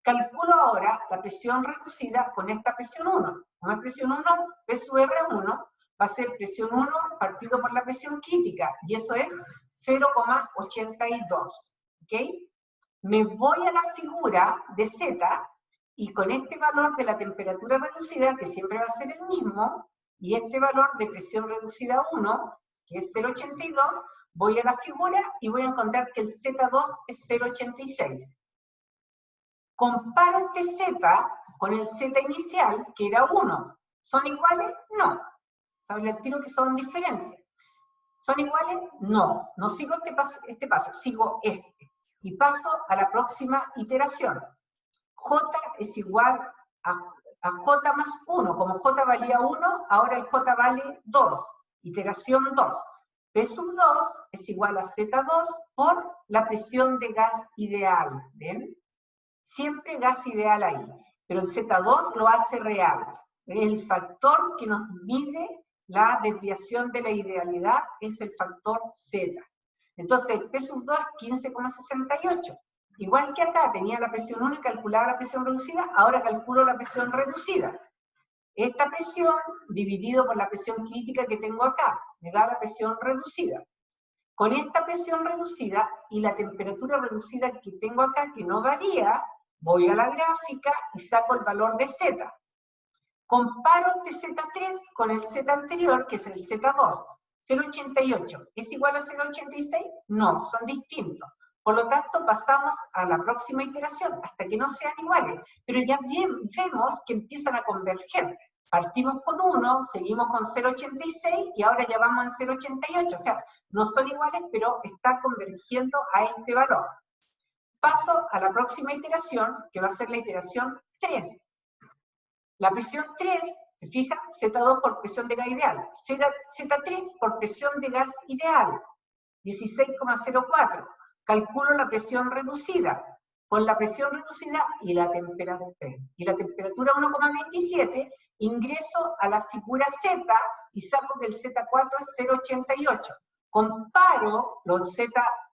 Calculo ahora la presión reducida con esta presión 1. Como es presión 1, P sub R1 va a ser presión 1 partido por la presión crítica, y eso es 0,82, ¿ok? Me voy a la figura de Z, y con este valor de la temperatura reducida, que siempre va a ser el mismo, y este valor de presión reducida 1, que es 0,82, voy a la figura y voy a encontrar que el Z2 es 0,86. Comparo este Z con el Z inicial, que era 1. ¿Son iguales? No. ¿Saben el tiro que son diferentes? ¿Son iguales? No. No sigo este paso, sigo este. Y paso a la próxima iteración. J es igual a J más 1. Como J valía 1, ahora el J vale 2. Iteración 2. P sub 2 es igual a Z2 por la presión de gas ideal. ¿Ven? Siempre gas ideal ahí. Pero el Z2 lo hace real. El factor que nos mide la desviación de la idealidad es el factor Z. Entonces, el P sub 2 es 15,68. Igual que acá tenía la presión 1 y calculaba la presión reducida, ahora calculo la presión reducida. Esta presión dividido por la presión crítica que tengo acá, me da la presión reducida. Con esta presión reducida y la temperatura reducida que tengo acá, que no varía, voy a la gráfica y saco el valor de Z. Comparo este Z3 con el Z anterior, que es el Z2. 0,88. ¿Es igual a 0,86? No, son distintos. Por lo tanto, pasamos a la próxima iteración, hasta que no sean iguales. Pero ya vemos que empiezan a converger. Partimos con 1, seguimos con 0,86 y ahora ya vamos en 0,88. O sea, no son iguales, pero está convergiendo a este valor. Paso a la próxima iteración, que va a ser la iteración 3. La presión 3, se fija, Z2 por presión de gas ideal. Z3 por presión de gas ideal, 16,04. Calculo la presión reducida. con la presión reducida y la temperatura 1,27, ingreso a la figura Z y saco que el Z4 es 0,88. Comparo los Z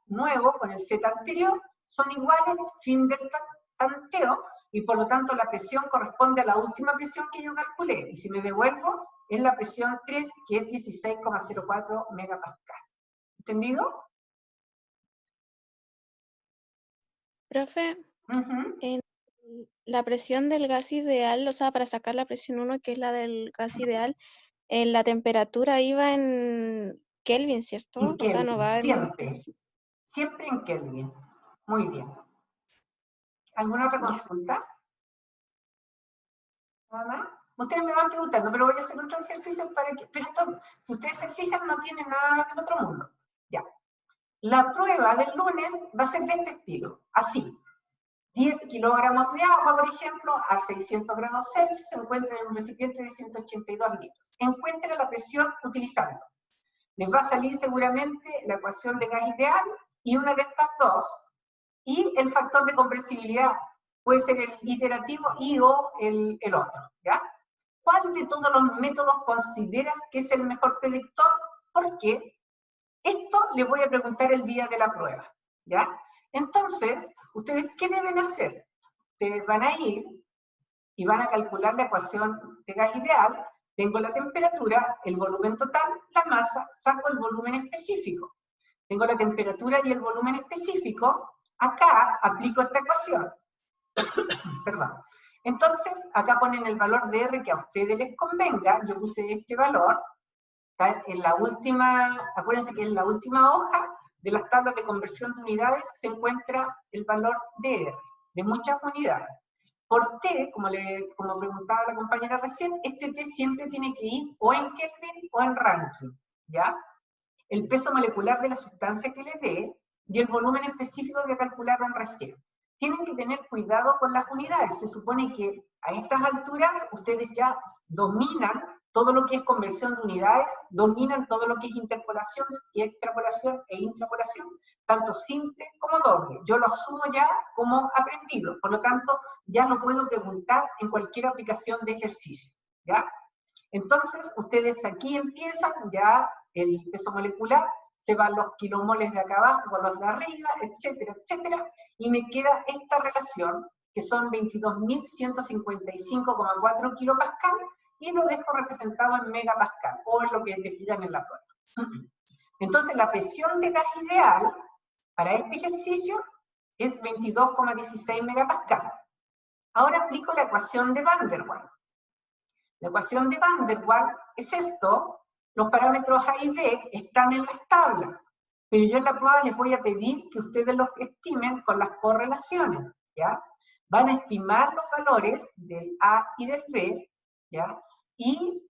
nuevos con el Z anterior, son iguales, fin del tanteo, y por lo tanto la presión corresponde a la última presión que yo calculé. Y si me devuelvo, es la presión 3, que es 16,04 megapascal. ¿Entendido? Profe, Ujú. en la presión del gas ideal, o sea, para sacar la presión 1, que es la del gas ideal, la temperatura iba en Kelvin, ¿cierto? En O sea, no Kelvin, va en... siempre en Kelvin. Muy bien. ¿Alguna otra Ya. consulta? ¿Nada más? Ustedes me van preguntando, pero voy a hacer otro ejercicio para que... Pero esto, si ustedes se fijan, no tiene nada del otro mundo. Ya. La prueba del lunes va a ser de este estilo, así. 10 kilogramos de agua, por ejemplo, a 600 grados Celsius, se encuentra en un recipiente de 182 litros. Encuentre la presión utilizando. Les va a salir seguramente la ecuación de gas ideal y una de estas dos, y el factor de compresibilidad. Puede ser el iterativo y o el otro, ¿ya? ¿Cuál de todos los métodos consideras que es el mejor predictor? ¿Por qué? Esto les voy a preguntar el día de la prueba, ¿ya? Entonces, ¿ustedes qué deben hacer? Ustedes van a ir y van a calcular la ecuación de gas ideal. Tengo la temperatura, el volumen total, la masa, saco el volumen específico. Tengo la temperatura y el volumen específico, acá aplico esta ecuación. Perdón. Entonces, acá ponen el valor de R que a ustedes les convenga. Yo puse este valor. Está en la última, acuérdense que en la última hoja de las tablas de conversión de unidades se encuentra el valor de R, de muchas unidades. Por T, como preguntaba la compañera recién, este T siempre tiene que ir o en Kelvin o en Rankine, ¿ya? El peso molecular de la sustancia que le dé y el volumen específico que calcularon recién. Tienen que tener cuidado con las unidades. Se supone que a estas alturas ustedes ya dominan todo lo que es conversión de unidades, dominan todo lo que es interpolación y extrapolación e intrapolación, tanto simple como doble. Yo lo asumo ya como aprendido, por lo tanto, ya lo puedo preguntar en cualquier aplicación de ejercicio, ¿ya? Entonces, ustedes aquí empiezan ya el peso molecular, se van los kilomoles de acá abajo con los de arriba, etcétera, etcétera, y me queda esta relación, que son 22.155,4 kilopascal, y lo dejo representado en megapascal, o en lo que te pidan en la prueba. Entonces, la presión de gas ideal para este ejercicio es 22,16 megapascal. Ahora aplico la ecuación de Van der Waals. La ecuación de Van der Waals es esto. Los parámetros A y B están en las tablas, pero yo en la prueba les voy a pedir que ustedes los estimen con las correlaciones, ¿ya? Van a estimar los valores del A y del B, ¿ya? Y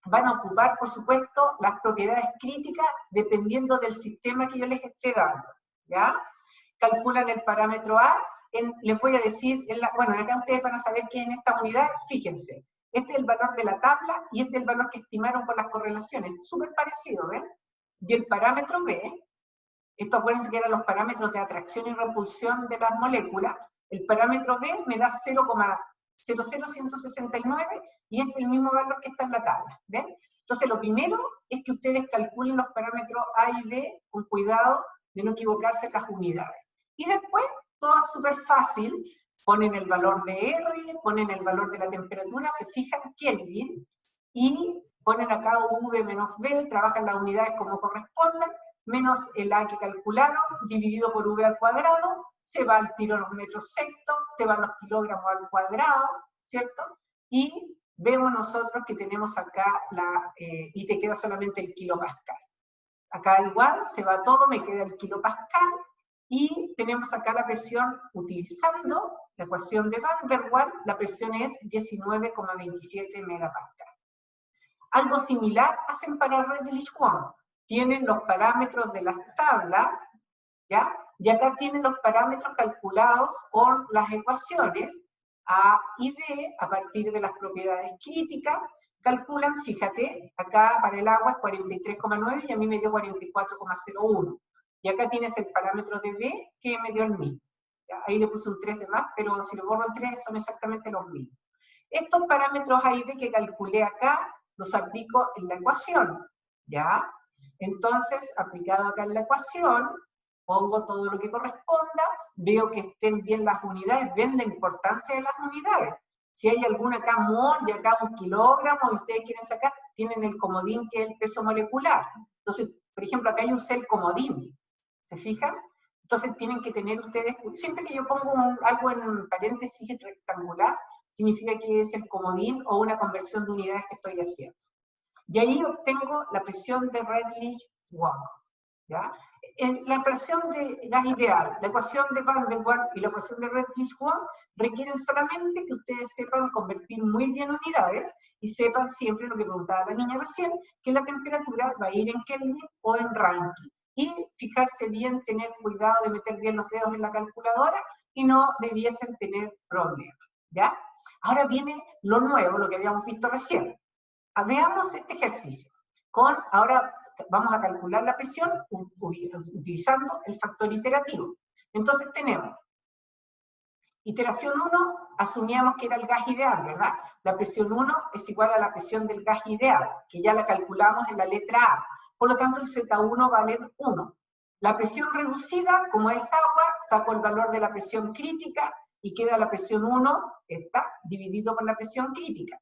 van a ocupar, por supuesto, las propiedades críticas dependiendo del sistema que yo les esté dando, ¿ya? Calculan el parámetro A, les voy a decir, bueno, acá ustedes van a saber que en esta unidad, fíjense, este es el valor de la tabla y este es el valor que estimaron con las correlaciones, súper parecido, ¿ven? Y el parámetro B, esto acuérdense que eran los parámetros de atracción y repulsión de las moléculas, el parámetro B me da 0,00169 y este es el mismo valor que está en la tabla, ¿ven? Entonces lo primero es que ustedes calculen los parámetros A y B con cuidado de no equivocarse en las unidades. Y después, todo es súper fácil, ponen el valor de R, ponen el valor de la temperatura, se fijan Kelvin, y ponen acá V menos B, trabajan las unidades como correspondan, menos el A que calcularon, dividido por V al cuadrado, se va al tiro los metros sectos, se van los kilogramos al cuadrado, ¿cierto? Y vemos nosotros que tenemos acá y te queda solamente el kilopascal. Acá igual, se va todo, me queda el kilopascal, y tenemos acá la presión utilizando la ecuación de Van der Waals, la presión es 19,27 megapascal. Algo similar hacen para Redlich-Kwong. Tienen los parámetros de las tablas, ¿ya? Y acá tienen los parámetros calculados con las ecuaciones A y B, a partir de las propiedades críticas, calculan, fíjate, acá para el agua es 43,9 y a mí me dio 44,01. Y acá tienes el parámetro de B que me dio el mismo. ¿ya? Ahí le puse un 3 de más, pero si le borro el 3 son exactamente los mismos. Estos parámetros A y B que calculé acá, los aplico en la ecuación, ¿ya? Entonces, aplicado acá en la ecuación, pongo todo lo que corresponda, veo que estén bien las unidades, ven la importancia de las unidades. Si hay alguna acá mol y acá un kilogramo y ustedes quieren sacar, tienen el comodín que es el peso molecular. Entonces, por ejemplo, acá yo usé el comodín, ¿se fijan? Entonces tienen que tener ustedes, siempre que yo pongo algo en paréntesis rectangular, significa que es el comodín o una conversión de unidades que estoy haciendo. Y ahí obtengo la presión de Redlich-Kwong, ¿ya? La presión de gas ideal, la ecuación de Van der Waals y la ecuación de Redlich-Kwong requieren solamente que ustedes sepan convertir muy bien unidades y sepan siempre lo que preguntaba la niña recién, que la temperatura va a ir en Kelvin o en Rankine. Y fijarse bien, tener cuidado de meter bien los dedos en la calculadora y no debiesen tener problemas, ¿ya? Ahora viene lo nuevo, lo que habíamos visto recién. Veamos este ejercicio. Ahora vamos a calcular la presión utilizando el factor iterativo. Entonces tenemos, iteración 1, asumíamos que era el gas ideal, ¿verdad? La presión 1 es igual a la presión del gas ideal, que ya la calculamos en la letra A. Por lo tanto, el Z1 vale 1. La presión reducida, como es agua, saco el valor de la presión crítica y queda la presión 1, está dividido por la presión crítica.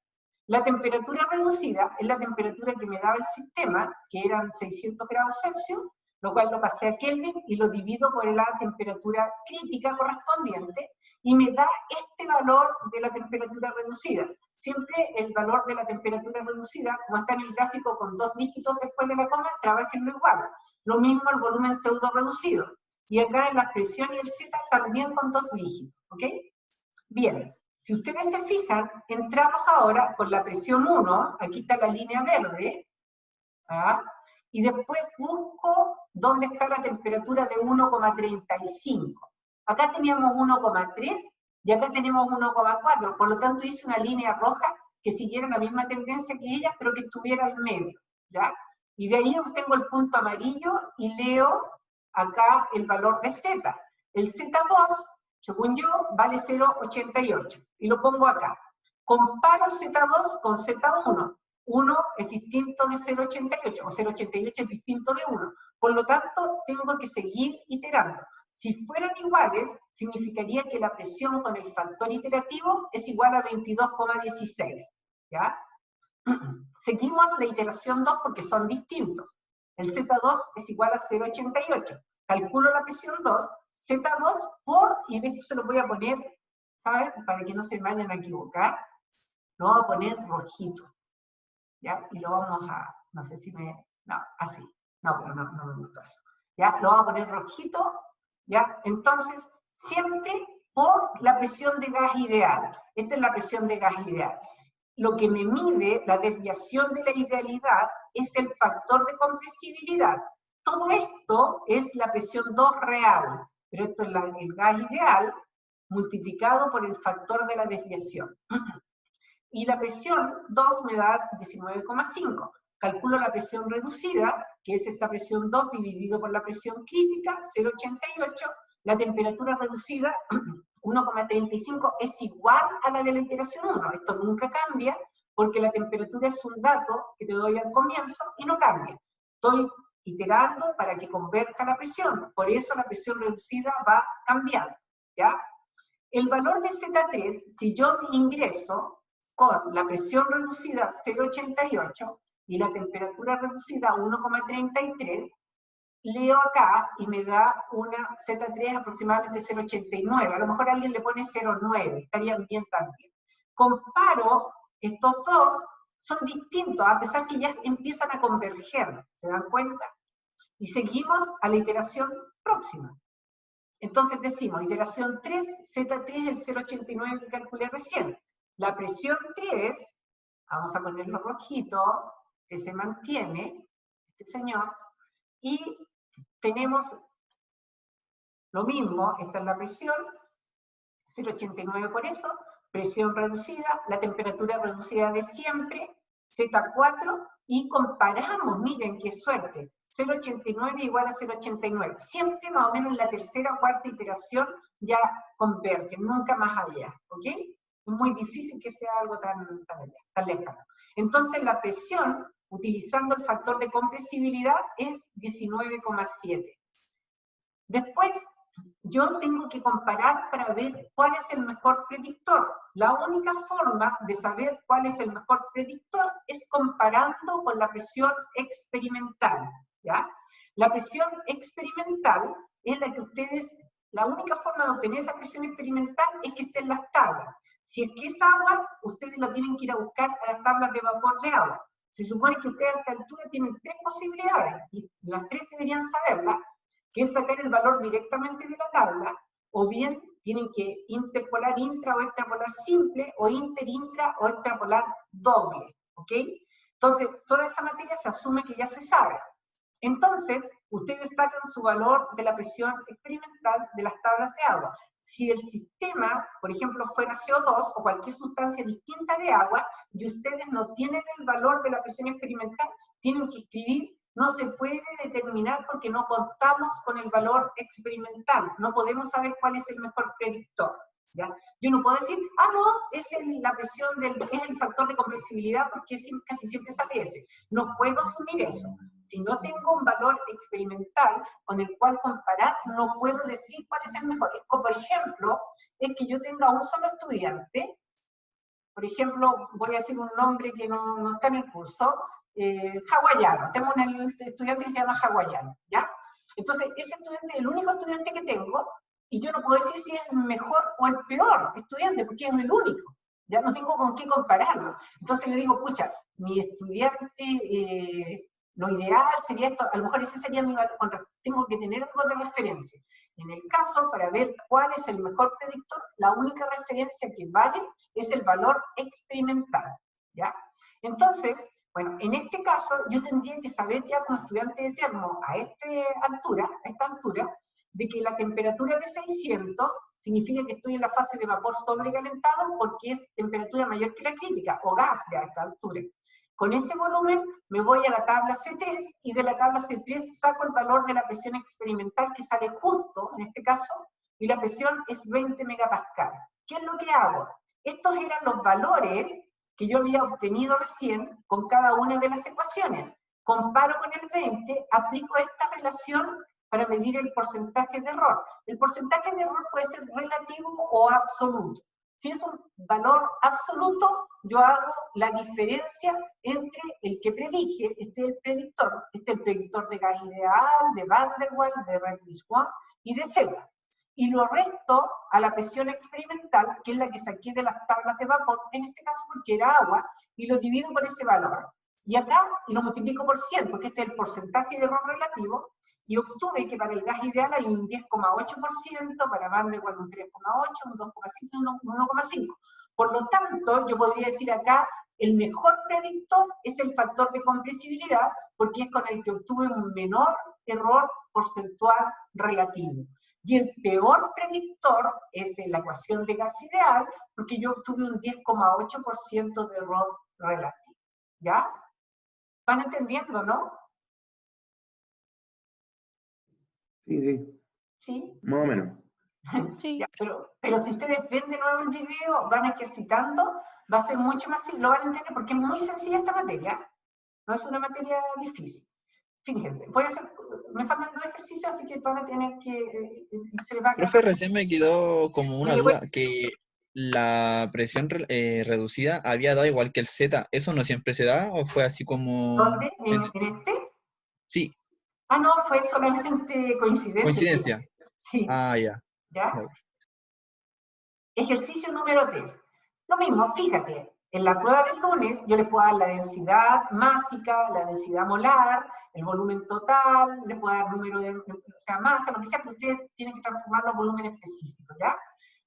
La temperatura reducida es la temperatura que me daba el sistema, que eran 600 grados Celsius, lo cual lo pasé a Kelvin y lo divido por la temperatura crítica correspondiente, y me da este valor de la temperatura reducida. Siempre el valor de la temperatura reducida, como está en el gráfico con 2 dígitos después de la coma, trabajenlo igual. Lo mismo el volumen pseudo reducido. Y acá en la presión y el Z también con 2 dígitos, ¿ok? Bien. Si ustedes se fijan, entramos ahora con la presión 1, aquí está la línea verde, ¿ah? Y después busco dónde está la temperatura de 1,35. Acá teníamos 1,3 y acá tenemos 1,4, por lo tanto hice una línea roja que siguiera la misma tendencia que ella, pero que estuviera al medio, ¿ya? Y de ahí obtengo el punto amarillo y leo acá el valor de Z. El Z2, según yo, vale 0,88, y lo pongo acá. Comparo Z2 con Z1. 1 es distinto de 0,88, o 0,88 es distinto de 1. Por lo tanto, tengo que seguir iterando. Si fueran iguales, significaría que la presión con el factor iterativo es igual a 22,16, ¿ya? Seguimos la iteración 2 porque son distintos. El Z2 es igual a 0,88. Calculo la presión 2, Z2 por, y esto se lo voy a poner, ¿saben? Para que no se me vayan a equivocar, lo voy a poner rojito, ¿ya? Y lo vamos a, no sé si me, no, así, no, pero no me gustó eso, ¿ya? Lo vamos a poner rojito, ¿ya? Entonces, siempre por la presión de gas ideal. Esta es la presión de gas ideal. Lo que me mide la desviación de la idealidad es el factor de compresibilidad. Todo esto es la presión 2 real, pero esto es el gas ideal multiplicado por el factor de la desviación. Y la presión 2 me da 19,5. Calculo la presión reducida, que es esta presión 2 dividido por la presión crítica, 0,88. La temperatura reducida, 1,35, es igual a la de la iteración 1. Esto nunca cambia, porque la temperatura es un dato que te doy al comienzo y no cambia. Estoy iterando para que converja la presión, por eso la presión reducida va cambiando, ¿ya? El valor de Z3, si yo ingreso con la presión reducida 0,88 y la temperatura reducida 1,33, leo acá y me da una Z3 aproximadamente 0,89, a lo mejor alguien le pone 0,9, estarían bien también. Comparo estos dos, son distintos, a pesar que ya empiezan a converger, ¿se dan cuenta? Y seguimos a la iteración próxima. Entonces decimos, iteración 3, Z3 el 0,89 que calculé recién. La presión 3, vamos a ponerlo rojito, que se mantiene, este señor, y tenemos lo mismo, esta es la presión, 0,89 por eso, presión reducida, la temperatura reducida de siempre, Z4, y comparamos, miren qué suerte, 0,89 igual a 0,89. Siempre más o menos en la tercera o cuarta iteración ya convergen, nunca más allá, ¿ok? Es muy difícil que sea algo tan lejano. Entonces la presión, utilizando el factor de compresibilidad, es 19,7. Después, yo tengo que comparar para ver cuál es el mejor predictor. La única forma de saber cuál es el mejor predictor es comparando con la presión experimental, ¿ya? La presión experimental es la que ustedes, la única forma de obtener esa presión experimental es que esté en las tablas. Si es que es agua, ustedes lo tienen que ir a buscar a las tablas de vapor de agua. Se supone que ustedes a esta altura tienen 3 posibilidades, y las 3 deberían saberlas, que es sacar el valor directamente de la tabla, o bien tienen que interpolar intra o extrapolar simple, o intra o extrapolar doble, ¿ok? Entonces, toda esa materia se asume que ya se sabe. Entonces, ustedes sacan su valor de la presión experimental de las tablas de agua. Si el sistema, por ejemplo, fuera CO2 o cualquier sustancia distinta de agua, y ustedes no tienen el valor de la presión experimental, tienen que escribir: no se puede determinar porque no contamos con el valor experimental, no podemos saber cuál es el mejor predictor, ¿ya? Yo no puedo decir, no, es la presión es el factor de compresibilidad porque casi siempre sale ese. No puedo asumir eso. Si no tengo un valor experimental con el cual comparar, no puedo decir cuál es el mejor. Como por ejemplo, es que yo tenga un solo estudiante, por ejemplo, voy a decir un nombre que no está en el curso, hawaiano. Tengo un estudiante que se llama hawaiano, ¿ya? Entonces, ese estudiante es el único estudiante que tengo, y yo no puedo decir si es el mejor o el peor estudiante, porque es el único. Ya no tengo con qué compararlo. Entonces le digo, pucha, mi estudiante, lo ideal sería esto, a lo mejor ese sería mi valor, tengo que tener algo de referencia. En el caso, para ver cuál es el mejor predictor, la única referencia que vale es el valor experimental, ¿ya? Entonces, bueno, en este caso, yo tendría que saber ya como estudiante de termo a esta altura, de que la temperatura de 600 significa que estoy en la fase de vapor sobrecalentado porque es temperatura mayor que la crítica, o gas de a esta altura. Con ese volumen me voy a la tabla C3, y de la tabla C3 saco el valor de la presión experimental que sale justo, en este caso, y la presión es 20 megapascal. ¿Qué es lo que hago? Estos eran los valores que yo había obtenido recién con cada una de las ecuaciones. Comparo con el 20, aplico esta relación para medir el porcentaje de error. El porcentaje de error puede ser relativo o absoluto. Si es un valor absoluto, yo hago la diferencia entre el que predije, este es el predictor de gas ideal, de Van der Waals, de Redlich-Kwon y de Z. Y lo resto a la presión experimental, que es la que saqué de las tablas de vapor, en este caso porque era agua, y lo divido por ese valor. Y acá lo multiplico por 100, porque este es el porcentaje de error relativo, y obtuve que para el gas ideal hay un 10,8%, para Van der Waals un 3,8%, un 2,5% y un 1,5%. Por lo tanto, yo podría decir acá, el mejor predictor es el factor de compresibilidad, porque es con el que obtuve un menor error porcentual relativo. Y el peor predictor es la ecuación de gas ideal, porque yo obtuve un 10,8% de error relativo. ¿Ya? ¿Van entendiendo, no? Sí. ¿Sí? Más o menos. Sí. Ya, pero si ustedes ven de nuevo el video, van ejercitando, va a ser mucho más simple, lo van a entender porque es muy sencilla esta materia, no es una materia difícil. Fíjense, me faltan 2 ejercicios, así que van a tener que... Profe, recién me quedó como una duda, que la presión reducida había dado igual que el Z. ¿Eso no siempre se da o fue así como...? ¿Dónde? ¿En este? Sí. No, fue solamente coincidencia. ¿Coincidencia? Sí. Ya. ¿Ya? Ejercicio número 3. Lo mismo, fíjate, en la prueba del lunes yo les puedo dar la densidad másica, la densidad molar, el volumen total, les puedo dar número de, masa, lo que sea, que ustedes tienen que transformarlo en volumen específico, ¿ya?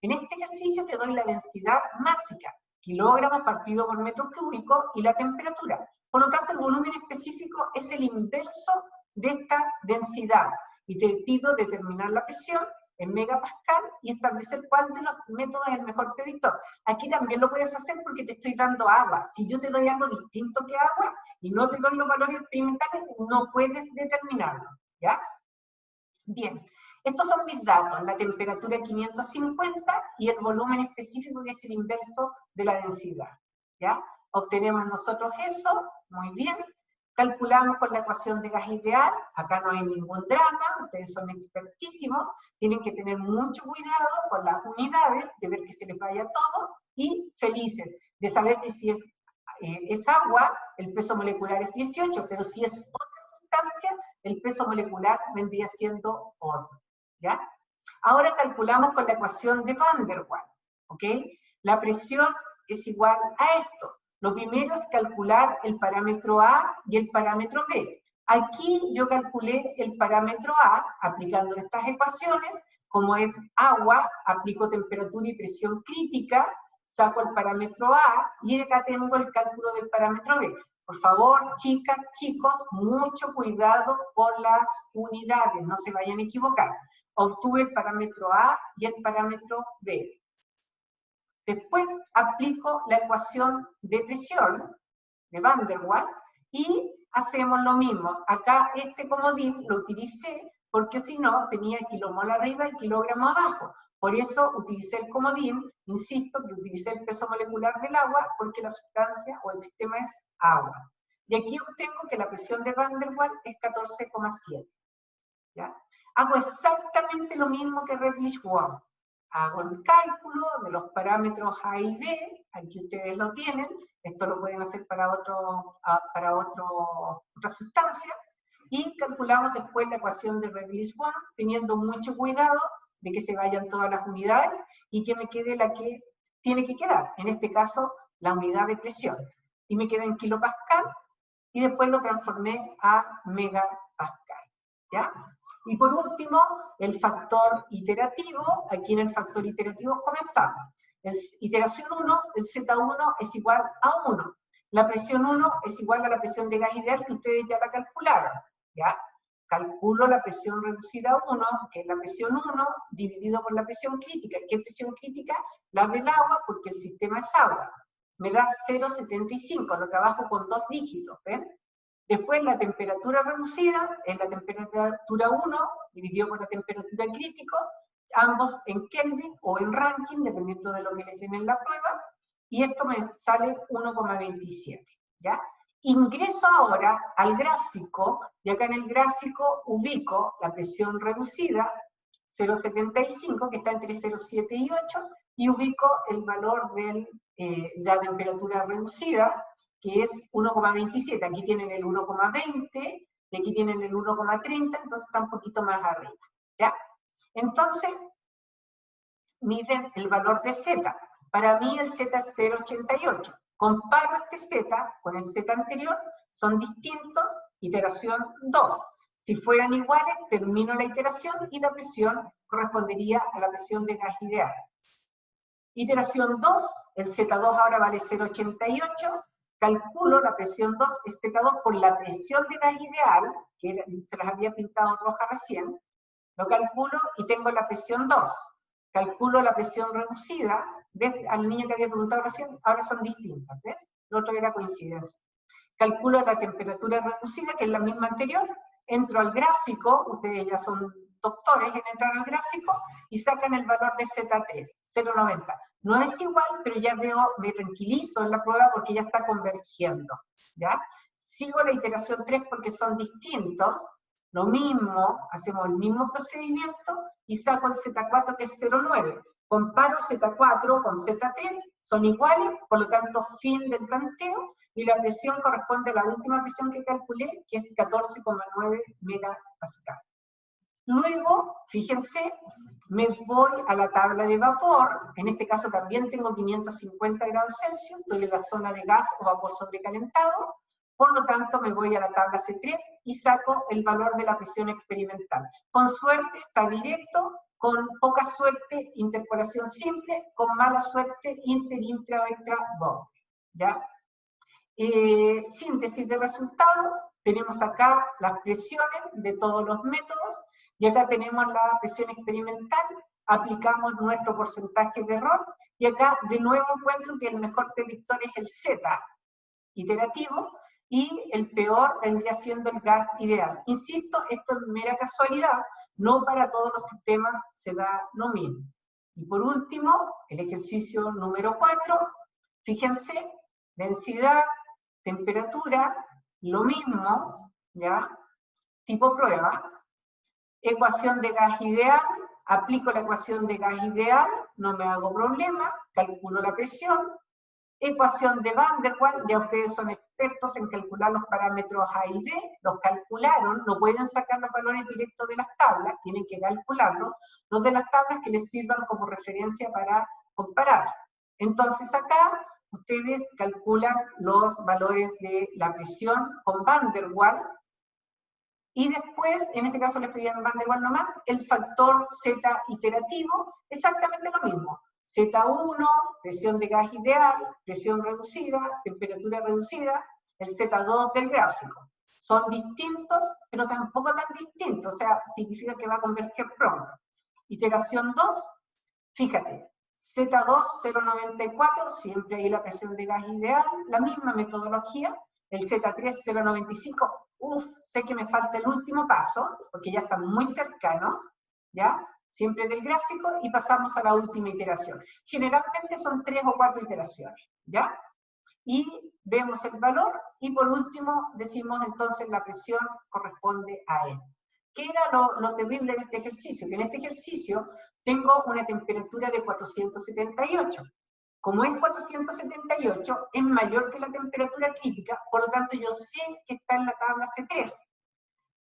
En este ejercicio te doy la densidad másica, kilogramos partido por metro cúbico, y la temperatura. Por lo tanto, el volumen específico es el inverso de esta densidad. Y te pido determinar la presión en megapascal y establecer cuál de los métodos es el mejor predictor. Aquí también lo puedes hacer porque te estoy dando agua. Si yo te doy algo distinto que agua y no te doy los valores experimentales, no puedes determinarlo, ¿ya? Bien, estos son mis datos, la temperatura 550 y el volumen específico que es el inverso de la densidad, ¿ya? Obtenemos nosotros eso, muy bien. Calculamos con la ecuación de gas ideal, acá no hay ningún drama, ustedes son expertísimos, tienen que tener mucho cuidado con las unidades, de ver que se les vaya todo, y felices de saber que si es agua, el peso molecular es 18, pero si es otra sustancia, el peso molecular vendría siendo otro, ¿ya? Ahora calculamos con la ecuación de Van der Waals, ¿ok? La presión es igual a esto. Lo primero es calcular el parámetro A y el parámetro B. Aquí yo calculé el parámetro A aplicando estas ecuaciones. Como es agua, aplico temperatura y presión crítica, saco el parámetro A y acá tengo el cálculo del parámetro B. Por favor, chicas, chicos, mucho cuidado con las unidades, no se vayan a equivocar. Obtuve el parámetro A y el parámetro B. Después aplico la ecuación de presión de Van der Waals y hacemos lo mismo. Acá este comodín lo utilicé porque si no tenía kilomol arriba y kilogramo abajo. Por eso utilicé el comodín, insisto que utilicé el peso molecular del agua porque la sustancia o el sistema es agua. Y aquí obtengo que la presión de Van der Waals es 14,7. ¿Ya? Hago exactamente lo mismo que Redlich-Wald. Hago el cálculo de los parámetros A y B, aquí ustedes lo tienen, esto lo pueden hacer para otra sustancia, y calculamos después la ecuación de Redlich-Wald, teniendo mucho cuidado de que se vayan todas las unidades y que me quede la que tiene que quedar, en este caso la unidad de presión, y me queda en kilopascal, y después lo transformé a megapascal, ¿ya? Y por último, el factor iterativo. Aquí en el factor iterativo comenzamos. Iteración 1, el Z1 es igual a 1. La presión 1 es igual a la presión de gas ideal que ustedes ya la calcularon, ¿ya? Calculo la presión reducida 1, que es la presión 1, dividido por la presión crítica. ¿Qué presión crítica? La del agua, porque el sistema es agua. Me da 0,75, lo trabajo con 2 dígitos, ¿ven? Después la temperatura reducida es la temperatura 1 dividido por la temperatura crítica, ambos en Kelvin o en Rankine, dependiendo de lo que les den en la prueba, y esto me sale 1,27, ¿ya? Ingreso ahora al gráfico, y acá en el gráfico ubico la presión reducida, 0,75, que está entre 0,7 y 8, y ubico el valor de la temperatura reducida, que es 1,27. Aquí tienen el 1,20, y aquí tienen el 1,30, entonces está un poquito más arriba, ¿ya? Entonces, miden el valor de Z. Para mí el Z es 0,88. Comparo este Z con el Z anterior, son distintos, iteración 2. Si fueran iguales, termino la iteración y la presión correspondería a la presión de gas ideal. Iteración 2, el Z2 ahora vale 0,88. Calculo la presión 2 es Z2 por la presión de gas ideal, que se las había pintado roja recién, lo calculo y tengo la presión 2. Calculo la presión reducida, ¿ves? Al niño que había preguntado recién, ahora son distintas, ¿ves? Lo otro era coincidencia. Calculo la temperatura reducida, que es la misma anterior, entro al gráfico, ustedes ya son doctores en entrar al gráfico, y sacan el valor de Z3, 0,90. No es igual, pero ya veo, me tranquilizo en la prueba porque ya está convergiendo, ¿ya? Sigo la iteración 3 porque son distintos, lo mismo, hacemos el mismo procedimiento y saco el Z4 que es 0,9. Comparo Z4 con Z3, son iguales, por lo tanto fin del tanteo, y la presión corresponde a la última presión que calculé, que es 14,9 megapascal. Luego, fíjense, me voy a la tabla de vapor, en este caso también tengo 550 grados Celsius, estoy en la zona de gas o vapor sobrecalentado, por lo tanto me voy a la tabla C3 y saco el valor de la presión experimental. Con suerte está directo, con poca suerte interpolación simple, con mala suerte intra o extra doble, ¿ya? Síntesis de resultados, tenemos acá las presiones de todos los métodos, y acá tenemos la presión experimental, aplicamos nuestro porcentaje de error, y acá de nuevo encuentro que el mejor predictor es el Z iterativo, y el peor vendría siendo el gas ideal. Insisto, esto es mera casualidad, no para todos los sistemas se da lo mismo. Y por último, el ejercicio número 4, fíjense, densidad, temperatura, lo mismo, ¿ya? Tipo prueba, ecuación de gas ideal, aplico la ecuación de gas ideal, no me hago problema, calculo la presión, ecuación de Van der Waals, ya ustedes son expertos en calcular los parámetros A y B, los calcularon, no pueden sacar los valores directos de las tablas, tienen que calcularlos, los de las tablas que les sirvan como referencia para comparar. Entonces acá ustedes calculan los valores de la presión con Van der Waals, y después, en este caso les pedían Van der Waals nomás, el factor Z iterativo, exactamente lo mismo. Z1, presión de gas ideal, presión reducida, temperatura reducida, el Z2 del gráfico. Son distintos, pero tampoco tan distintos, o sea, significa que va a converger pronto. Iteración 2, fíjate, Z2 0,94, siempre ahí la presión de gas ideal, la misma metodología, el Z3 0,95, sé que me falta el último paso, porque ya están muy cercanos, ¿ya? Siempre del gráfico, y pasamos a la última iteración. Generalmente son 3 o 4 iteraciones, ¿ya? Y vemos el valor, y por último decimos entonces la presión corresponde a él. ¿Qué era lo terrible de este ejercicio? Que en este ejercicio tengo una temperatura de 478. Como es 478, es mayor que la temperatura crítica, por lo tanto yo sé que está en la tabla C3.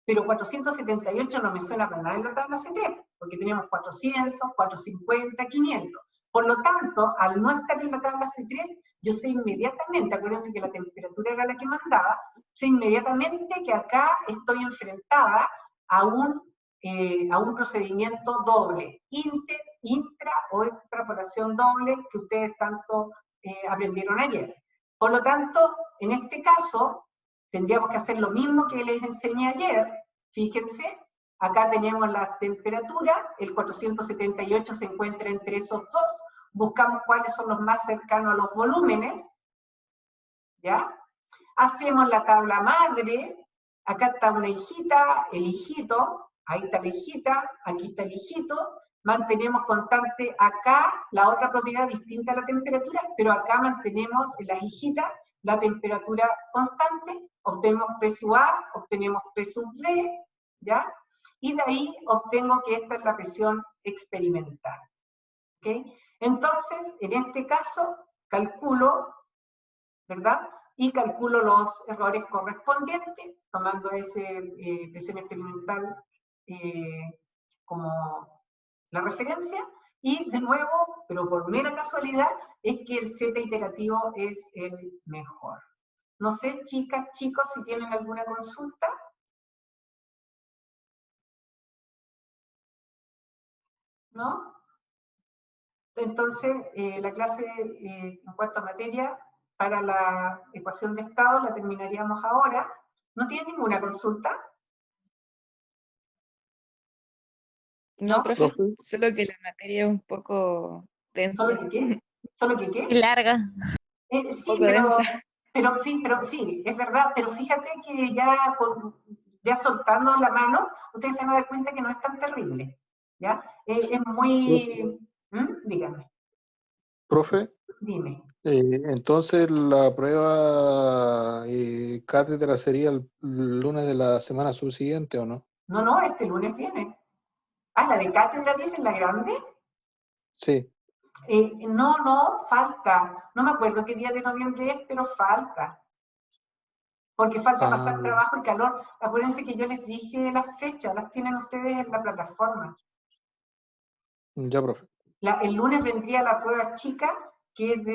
Pero 478 no me suena para nada en la tabla C3, porque tenemos 400, 450, 500. Por lo tanto, al no estar en la tabla C3, yo sé inmediatamente, acuérdense que la temperatura era la que mandaba, sé inmediatamente que acá estoy enfrentada a un procedimiento doble, intra o extrapolación doble, que ustedes tanto aprendieron ayer. Por lo tanto, en este caso, tendríamos que hacer lo mismo que les enseñé ayer. Fíjense, acá tenemos la temperatura, el 478 se encuentra entre esos dos, buscamos cuáles son los más cercanos a los volúmenes, ¿ya? Hacemos la tabla madre, acá está una hijita, el hijito, ahí está la hijita, aquí está el hijito, mantenemos constante acá la otra propiedad distinta a la temperatura, pero acá mantenemos en las hijitas la temperatura constante, obtenemos P sub A, obtenemos P sub V, ¿ya? Y de ahí obtengo que esta es la presión experimental, ¿ok? Entonces, en este caso, calculo, ¿verdad? Y calculo los errores correspondientes, tomando esa presión experimental como la referencia, y de nuevo, pero por mera casualidad, es que el Z iterativo es el mejor. No sé, chicas, chicos, si tienen alguna consulta. ¿No? Entonces, la clase en cuanto a materia para la ecuación de estado la terminaríamos ahora. ¿No tienen ninguna consulta? No, ¿No? profe, solo que la materia es un poco densa. ¿Solo que qué? ¿Solo que qué? Y larga. Sí, poco densa. pero sí, es verdad, pero fíjate que ya soltando la mano, ustedes se van a dar cuenta que no es tan terrible, ¿ya? Es muy... Dígame. Profe, Dime. entonces la prueba cátedra sería el lunes de la semana subsiguiente, ¿o no? No, este lunes viene. Ah, ¿la de cátedra dicen la grande? Sí. No, falta. No me acuerdo qué día de noviembre es, pero falta. Porque falta pasar trabajo y calor. Acuérdense que yo les dije las fechas, las tienen ustedes en la plataforma. Ya, profe. El lunes vendría la prueba chica, que es de